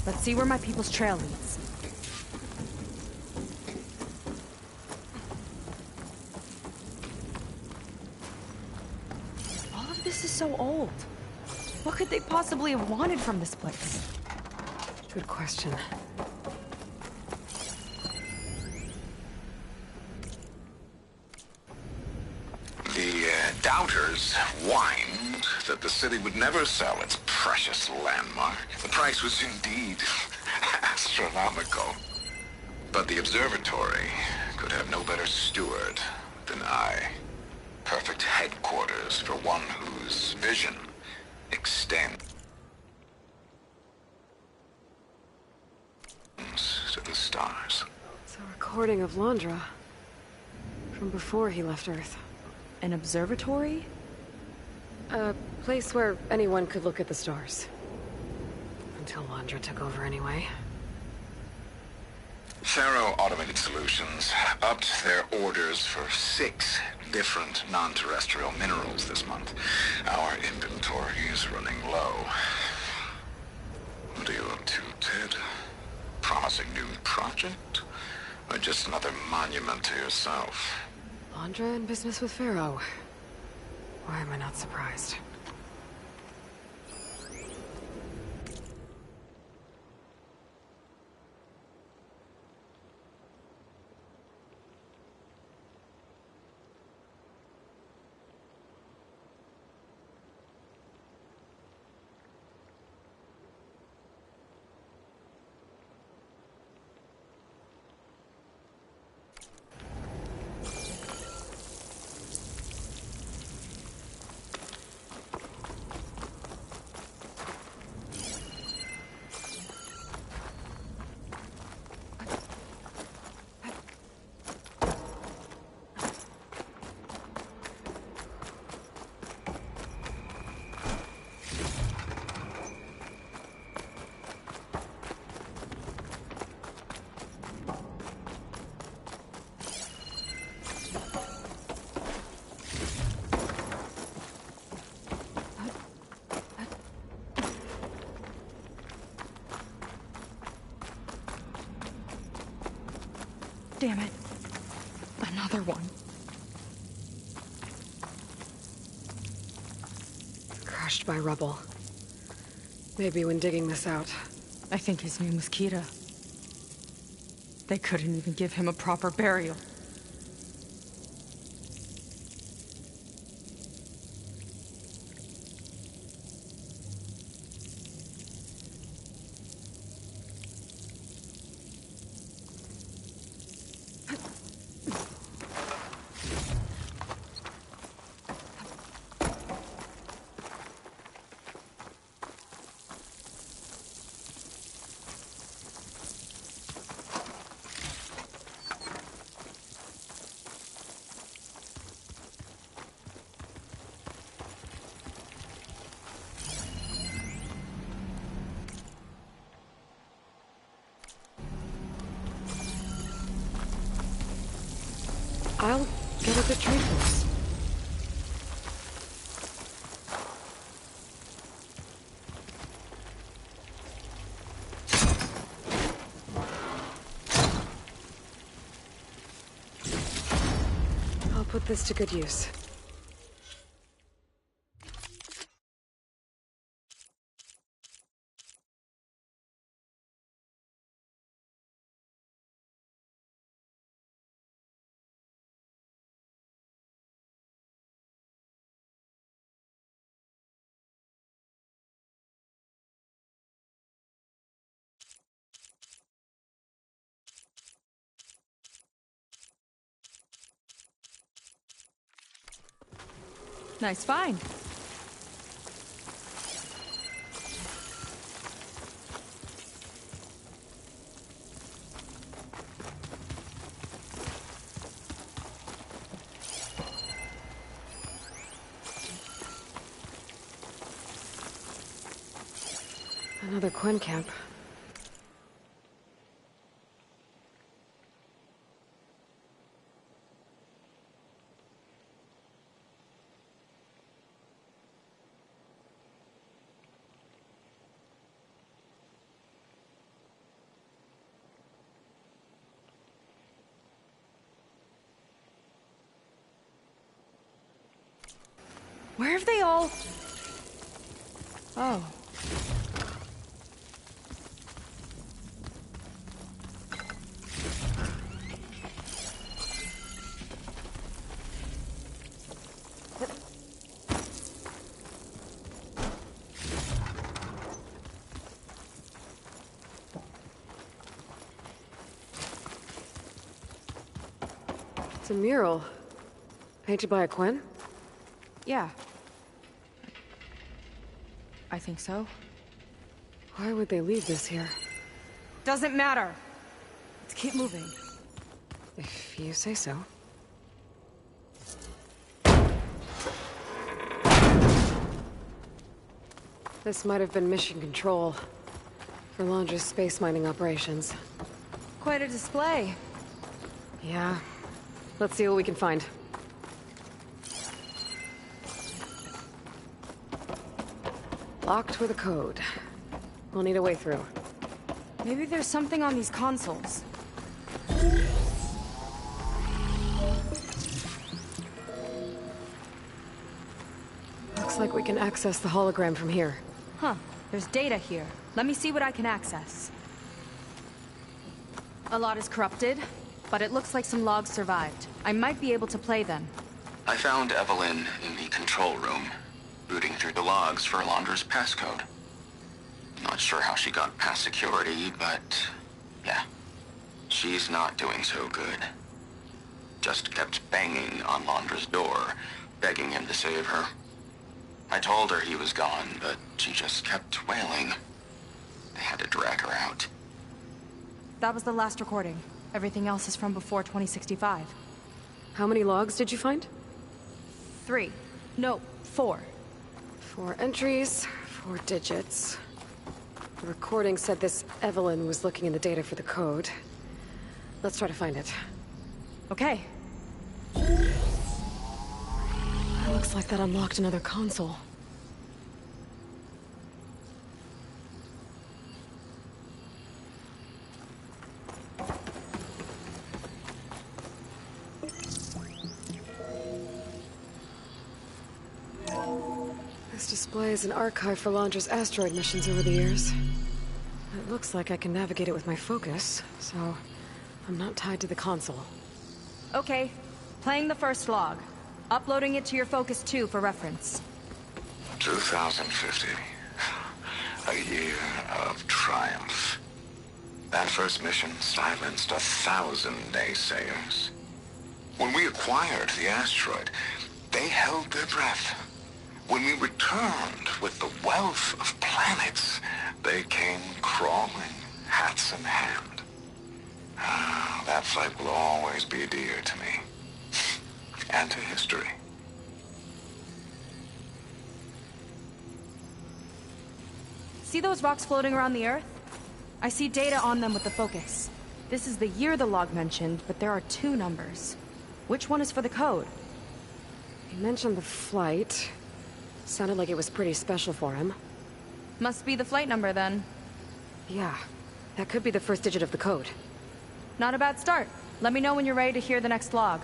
let's see where my people's trail leads. All of this is so old. What could they possibly have wanted from this place? Good question. The doubters whined that the city would never sell its precious landmark. The price was indeed astronomical. But the observatory could have no better steward than I. Perfect headquarters for one whose vision extends to the stars. It's a recording of Londra. From before he left Earth. An observatory? A place where anyone could look at the stars. Until Londra took over anyway. Faro Automated Solutions upped their orders for 6 different non-terrestrial minerals this month. Our inventory is running low. What are you up to, Ted? Promising new project? Or just another monument to yourself? Londra in business with Faro. Why am I not surprised? Damn it. Another one. Crushed by rubble. Maybe when digging this out. I think his name was Kira. They couldn't even give him a proper burial. I'll get at the trade force. put this to good use. Nice find. Another Quen camp. Where have they all... Oh. It's a mural. Painted by a Quen? Yeah. I think so. Why would they leave this here? Doesn't matter. Let's keep moving. If you say so. This might have been mission control for Londra's space mining operations. Quite a display. Yeah. Let's see what we can find. Locked with a code. We'll need a way through. Maybe there's something on these consoles. Looks like we can access the hologram from here. Huh. There's data here. Let me see what I can access. A lot is corrupted, but it looks like some logs survived. I might be able to play them. I found Evelyn in the control room, rooting through the logs for Londra's passcode. Not sure how she got past security, but yeah, she's not doing so good. Just kept banging on Londra's door, begging him to save her. I told her he was gone, but she just kept wailing. They had to drag her out. That was the last recording. Everything else is from before 2065. How many logs did you find? 3. No, 4. 4 entries, 4 digits. The recording said this Evelyn was looking in the data for the code. Let's try to find it. Okay. Looks like that unlocked another console. This displays an archive for Londra's asteroid missions over the years. It looks like I can navigate it with my focus, so I'm not tied to the console. Okay. Playing the first log. Uploading it to your Focus 2 for reference. 2050. A year of triumph. That first mission silenced 1,000 naysayers. When we acquired the asteroid, they held their breath. When we returned with the wealth of planets, they came crawling, hats in hand. That flight will always be dear to me. And to history. See those rocks floating around the Earth? I see data on them with the focus. This is the year the log mentioned, but there are 2 numbers. Which one is for the code? He mentioned the flight. Sounded like it was pretty special for him. Must be the flight number, then. Yeah, that could be the first digit of the code. Not a bad start. Let me know when you're ready to hear the next log.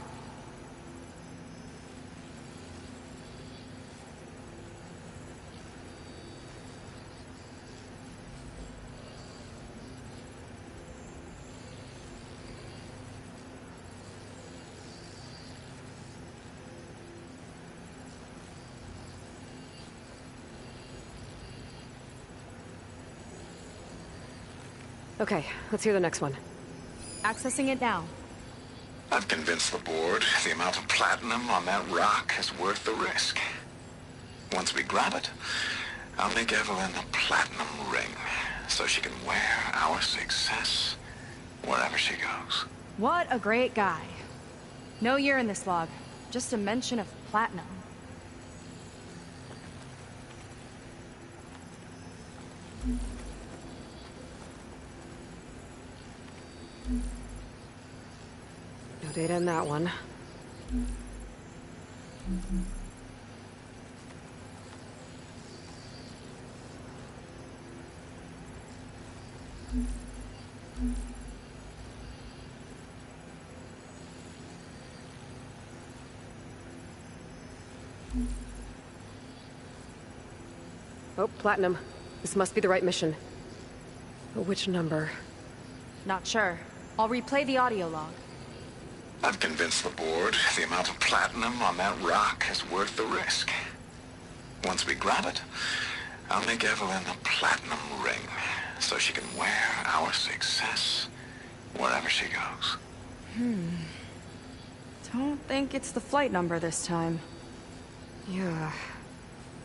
Okay, let's hear the next one. Accessing it now. I've convinced the board the amount of platinum on that rock is worth the risk. Once we grab it, I'll make Evelyn a platinum ring, so she can wear our success wherever she goes. What a great guy. No year in this log, just a mention of platinum. No data in that one. Oh, platinum. This must be the right mission. But which number? Not sure. I'll replay the audio log. I've convinced the board the amount of platinum on that rock is worth the risk. Once we grab it, I'll make Evelyn a platinum ring, so she can wear our success wherever she goes. Don't think it's the flight number this time. Yeah.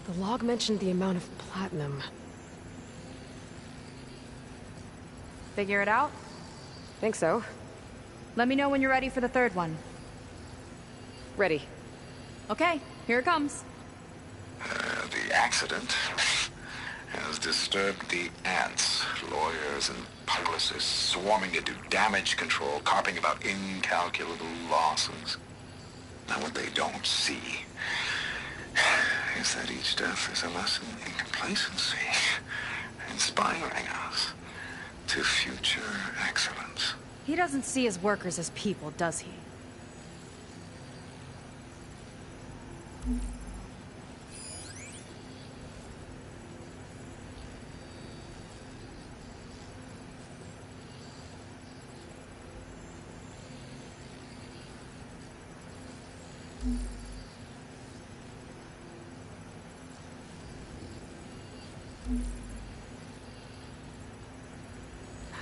The log mentioned the amount of platinum. Figure it out? Think so. Let me know when you're ready for the third one. Ready. Okay, here it comes. The accident has disturbed the ants, lawyers and publicists swarming to do damage control, carping about incalculable losses. Now what they don't see is that each death is a lesson in complacency, inspiring us to future excellence. He doesn't see his workers as people, does he?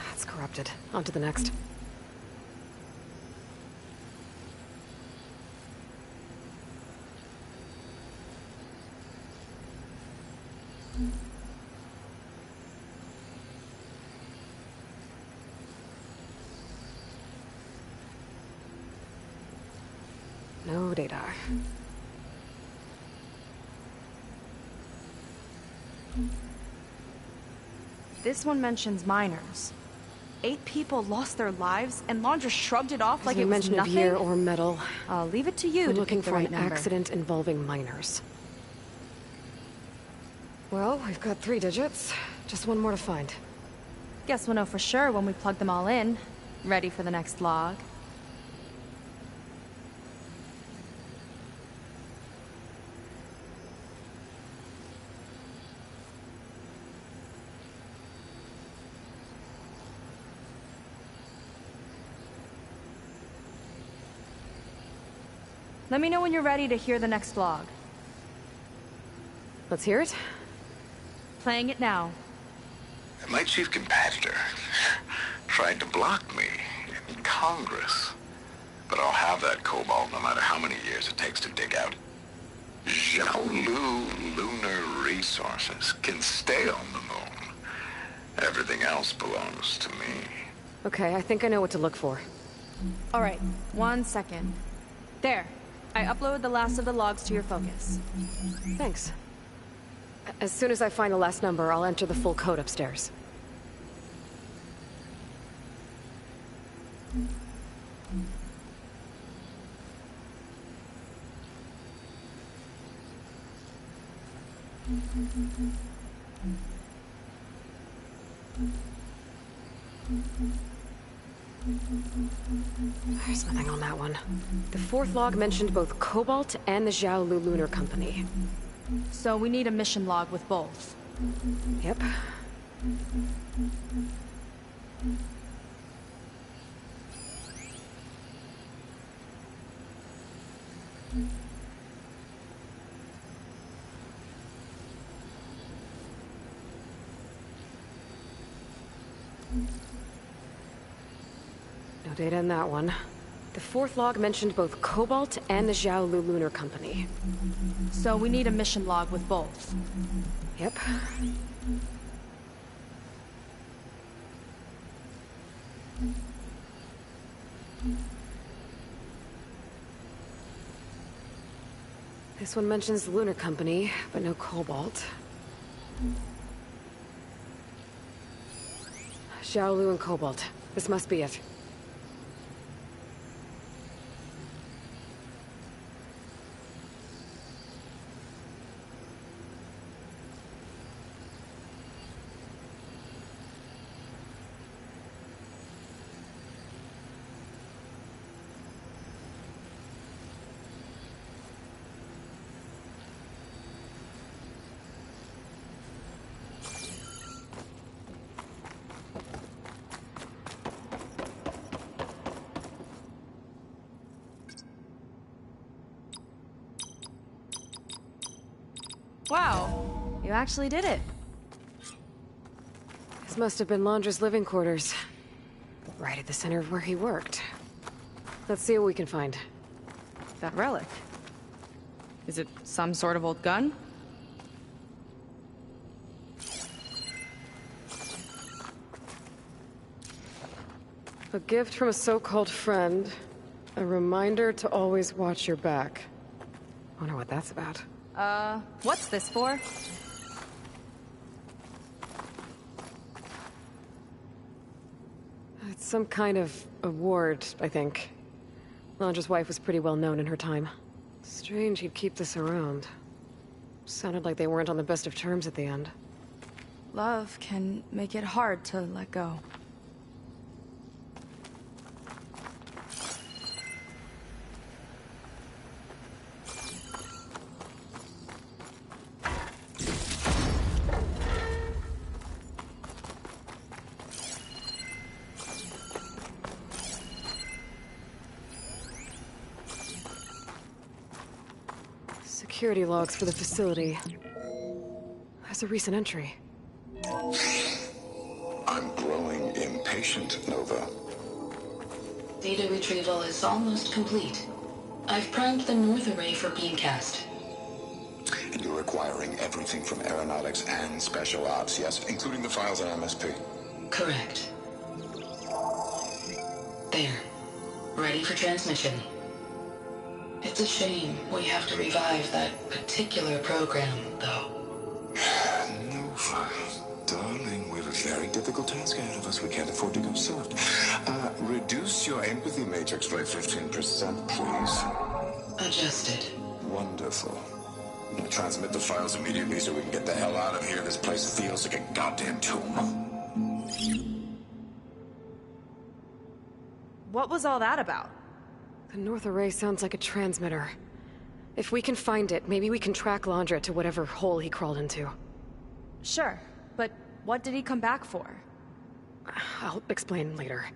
That's corrupted. On to the next. No data. This one mentions miners. 8 people lost their lives, and Laundra shrugged it off like it was mention nothing? of year or metal. I'll leave it to you We're to looking pick the for right an number. accident involving miners. Well, we've got 3 digits. Just one more to find. Guess we'll know for sure when we plug them all in. Ready for the next log. Let me know when you're ready to hear the next log. Let's hear it. Playing it now. My chief competitor tried to block me in Congress. But I'll have that cobalt no matter how many years it takes to dig out. Xiaolu lunar resources can stay on the moon. Everything else belongs to me. Okay, I think I know what to look for. All right, 1 second. There. I uploaded the last of the logs to your focus. Thanks. As soon as I find the last number, I'll enter the full code upstairs. There's nothing on that one. The 4th log mentioned both Cobalt and the Xiaolu Lunar Company. So we need a mission log with both. Yep. No data in that one. The fourth log mentioned both Cobalt and the Xiaolu Lunar Company. So we need a mission log with both. Yep. This one mentions the Lunar Company, but no Cobalt. Xiaolu and Cobalt. This must be it. Wow, you actually did it. This must have been Londra's living quarters. Right at the center of where he worked. Let's see what we can find. That relic. Is it some sort of old gun? A gift from a so-called friend. A reminder to always watch your back. Wonder what that's about. What's this for? It's some kind of award, I think. Londra's wife was pretty well known in her time. Strange he'd keep this around. Sounded like they weren't on the best of terms at the end. Love can make it hard to let go. Security logs for the facility. There's a recent entry. I'm growing impatient, Nova. Data retrieval is almost complete. I've primed the North Array for beamcast. And you're acquiring everything from aeronautics and special ops, yes? Including the files on MSP? Correct. There. Ready for transmission. It's a shame we have to revive that particular program, though. Nova, darling, we have a very difficult task ahead of us. We can't afford to go soft. Reduce your empathy matrix by 15%, please. Adjusted. Wonderful. Now transmit the files immediately so we can get the hell out of here. This place feels like a goddamn tomb. What was all that about? The North Array sounds like a transmitter. If we can find it, maybe we can track Londra to whatever hole he crawled into. Sure, but what did he come back for? I'll explain later.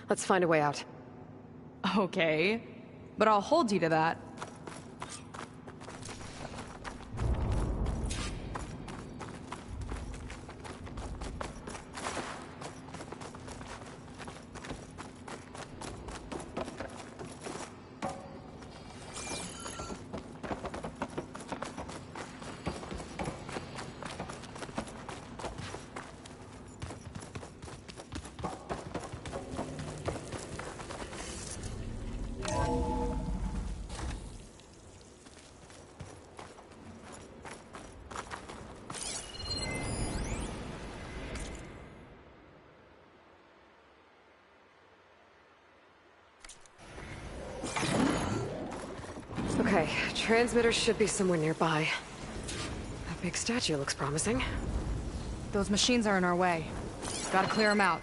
Let's find a way out. Okay, but I'll hold you to that. Okay, transmitter should be somewhere nearby. That big statue looks promising. Those machines are in our way. Gotta clear them out.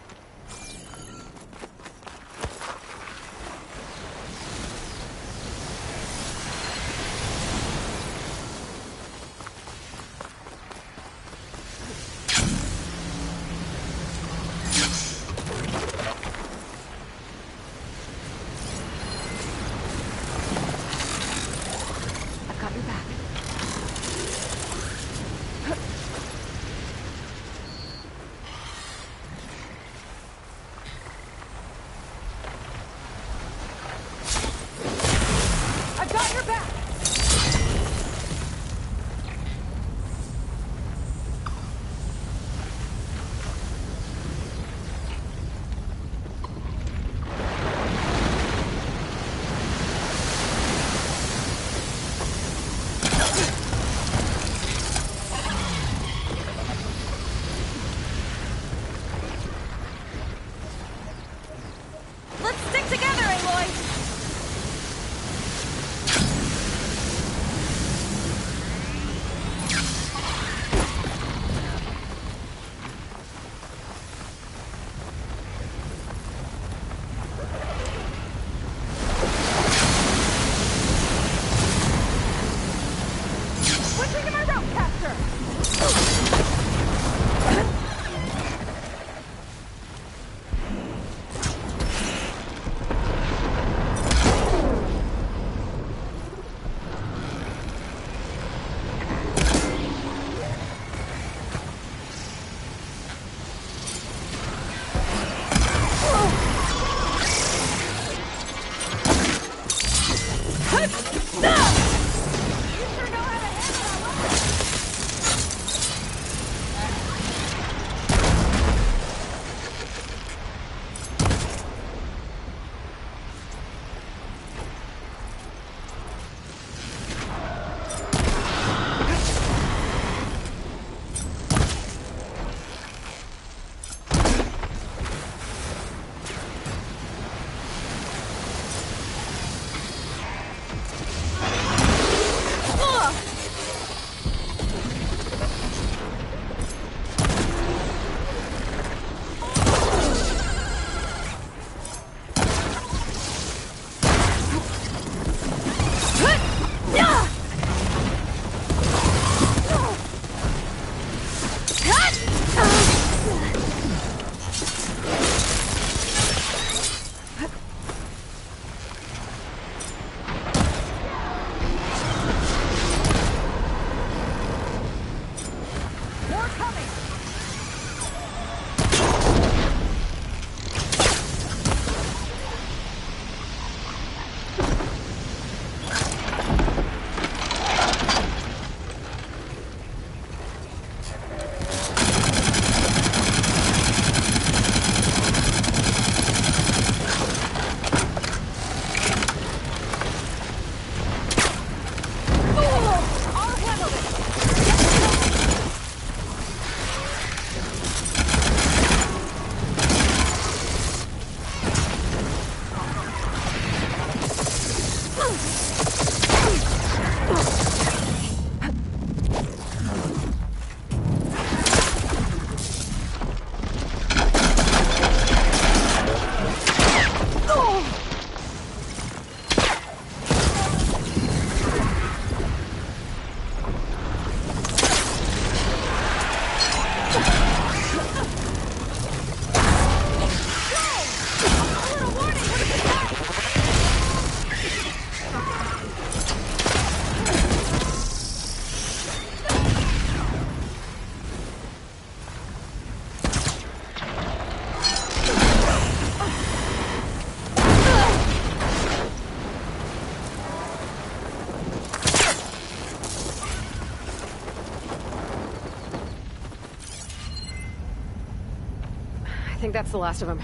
I think that's the last of them.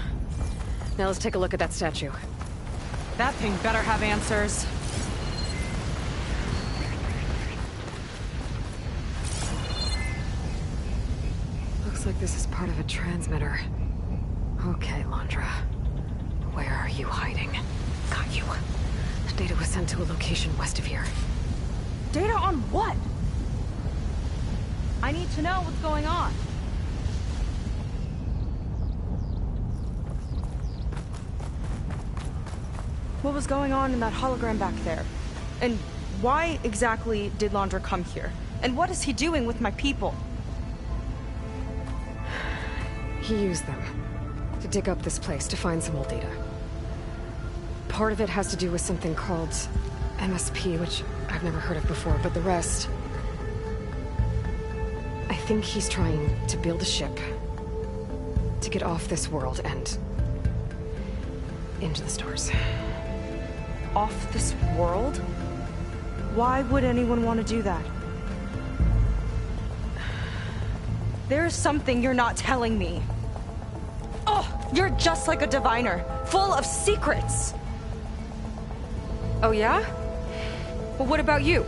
Now let's take a look at that statue. That thing better have answers. Looks like this is part of a transmitter. Okay, Londra. Where are you hiding? Got you. Data was sent to a location west of here. Data on what? I need to know what's going on. What was going on in that hologram back there? And why exactly did Londra come here? And what is he doing with my people? He used them to dig up this place to find some old data. Part of it has to do with something called MSP, which I've never heard of before, but the rest... I think he's trying to build a ship to get off this world and into the stars. Off this world? Why would anyone want to do that? There's something you're not telling me. Oh, you're just like a diviner, full of secrets. Oh yeah? Well, what about you?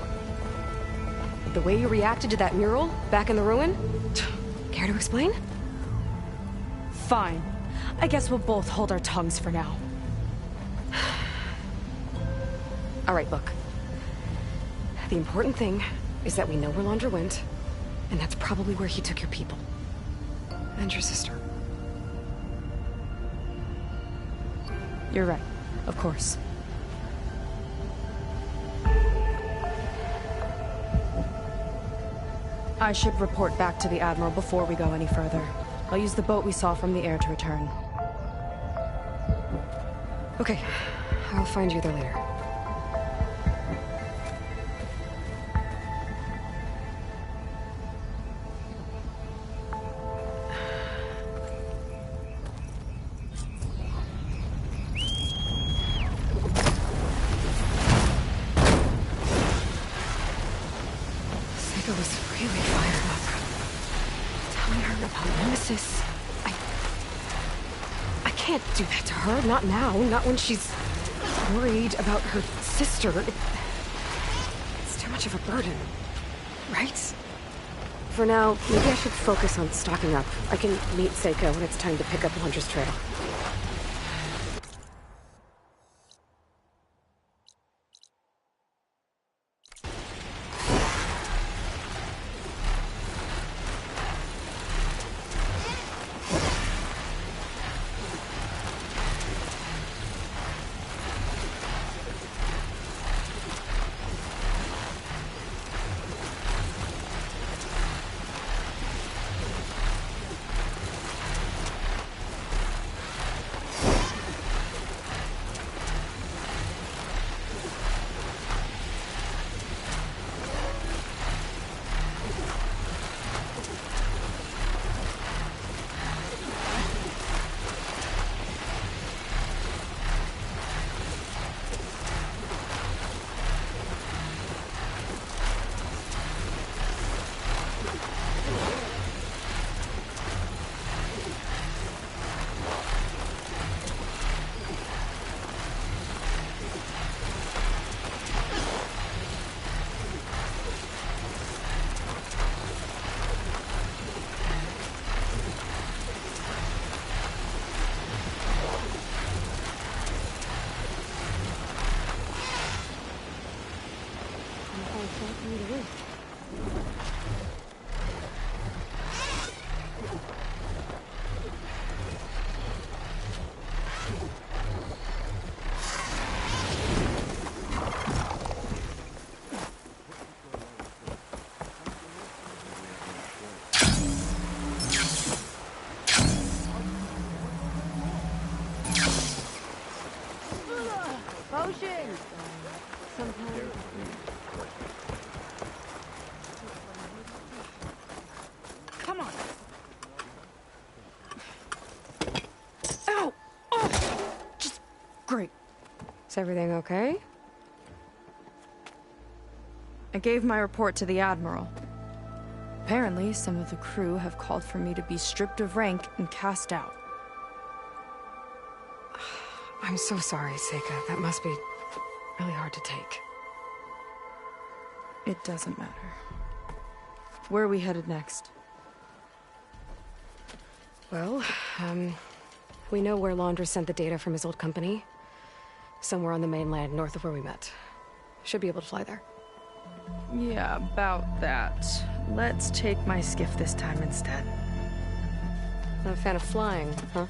The way you reacted to that mural back in the ruin? Care to explain? Fine. I guess we'll both hold our tongues for now. All right, look. The important thing is that we know where Londra went, and that's probably where he took your people. And your sister. You're right. Of course. I should report back to the Admiral before we go any further. I'll use the boat we saw from the air to return. Okay, I'll find you there later. Seika was really fired up. Telling her about Nemesis. I can't do that to her. Not now. Not when she's worried about her sister. It's too much of a burden. Right? For now, maybe I should focus on stocking up. I can meet Seika when it's time to pick up Londra's trail. Come on. Ow! Oh! Just great. Is everything okay? I gave my report to the Admiral. Apparently, some of the crew have called for me to be stripped of rank and cast out. I'm so sorry, Seika. That must be really hard to take. It doesn't matter. Where are we headed next? Well, we know where Laundra sent the data from his old company. Somewhere on the mainland, north of where we met. Should be able to fly there. Yeah, about that. Let's take my skiff this time instead. Not a fan of flying, huh?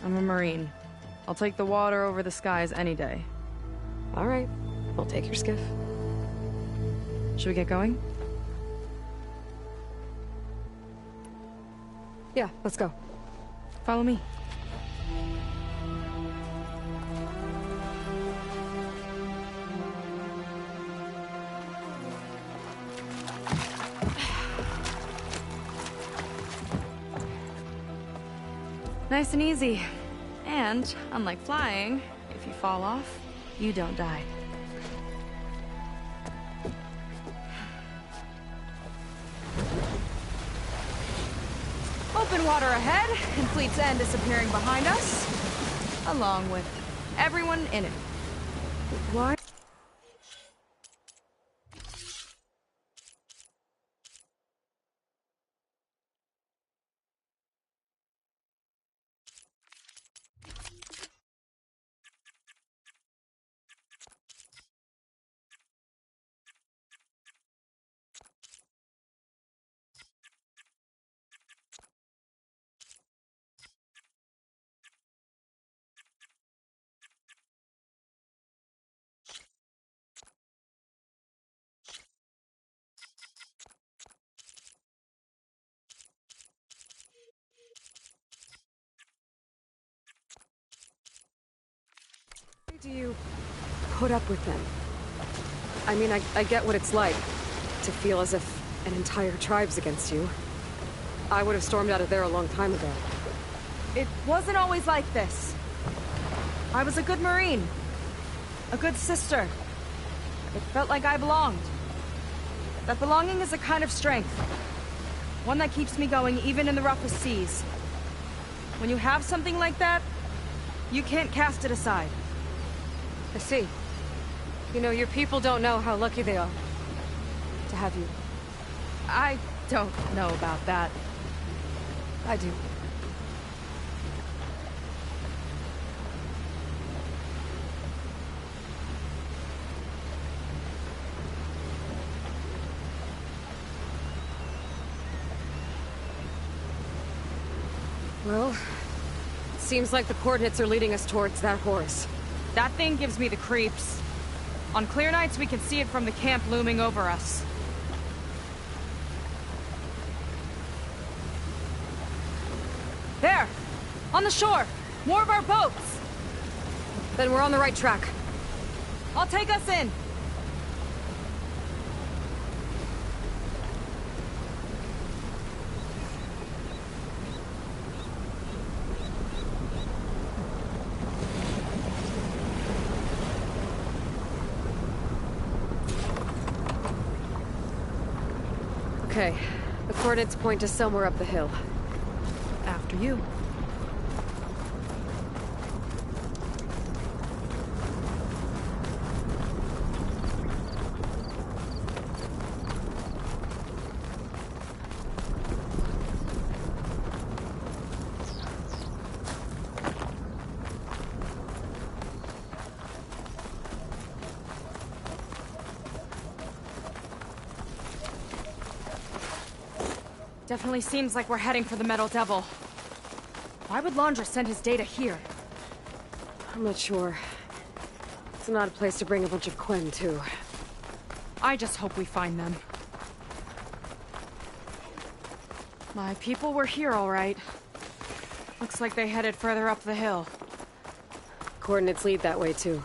I'm a Marine. I'll take the water over the skies any day. All right. We'll take your skiff. Should we get going? Yeah, let's go. Follow me. Nice and easy. And, unlike flying, if you fall off, you don't die. Open water ahead, and Fleet's End disappearing behind us, along with everyone in it. Why? do you put up with them? I mean, I get what it's like to feel as if an entire tribe's against you. I would have stormed out of there a long time ago. It wasn't always like this. I was a good Marine. A good sister. It felt like I belonged. That belonging is a kind of strength. One that keeps me going even in the roughest seas. When you have something like that, you can't cast it aside. I see. You know, your people don't know how lucky they are to have you. I don't know about that. I do. Well, it seems like the coordinates are leading us towards that horse. That thing gives me the creeps. On clear nights, we can see it from the camp looming over us. There! On the shore! More of our boats! Then we're on the right track. I'll take us in! Okay, the coordinates point to somewhere up the hill. After you. Definitely seems like we're heading for the Metal Devil. Why would Landra send his data here? I'm not sure. It's an odd place to bring a bunch of Quen, too. I just hope we find them. My people were here, all right. Looks like they headed further up the hill. Coordinates lead that way, too.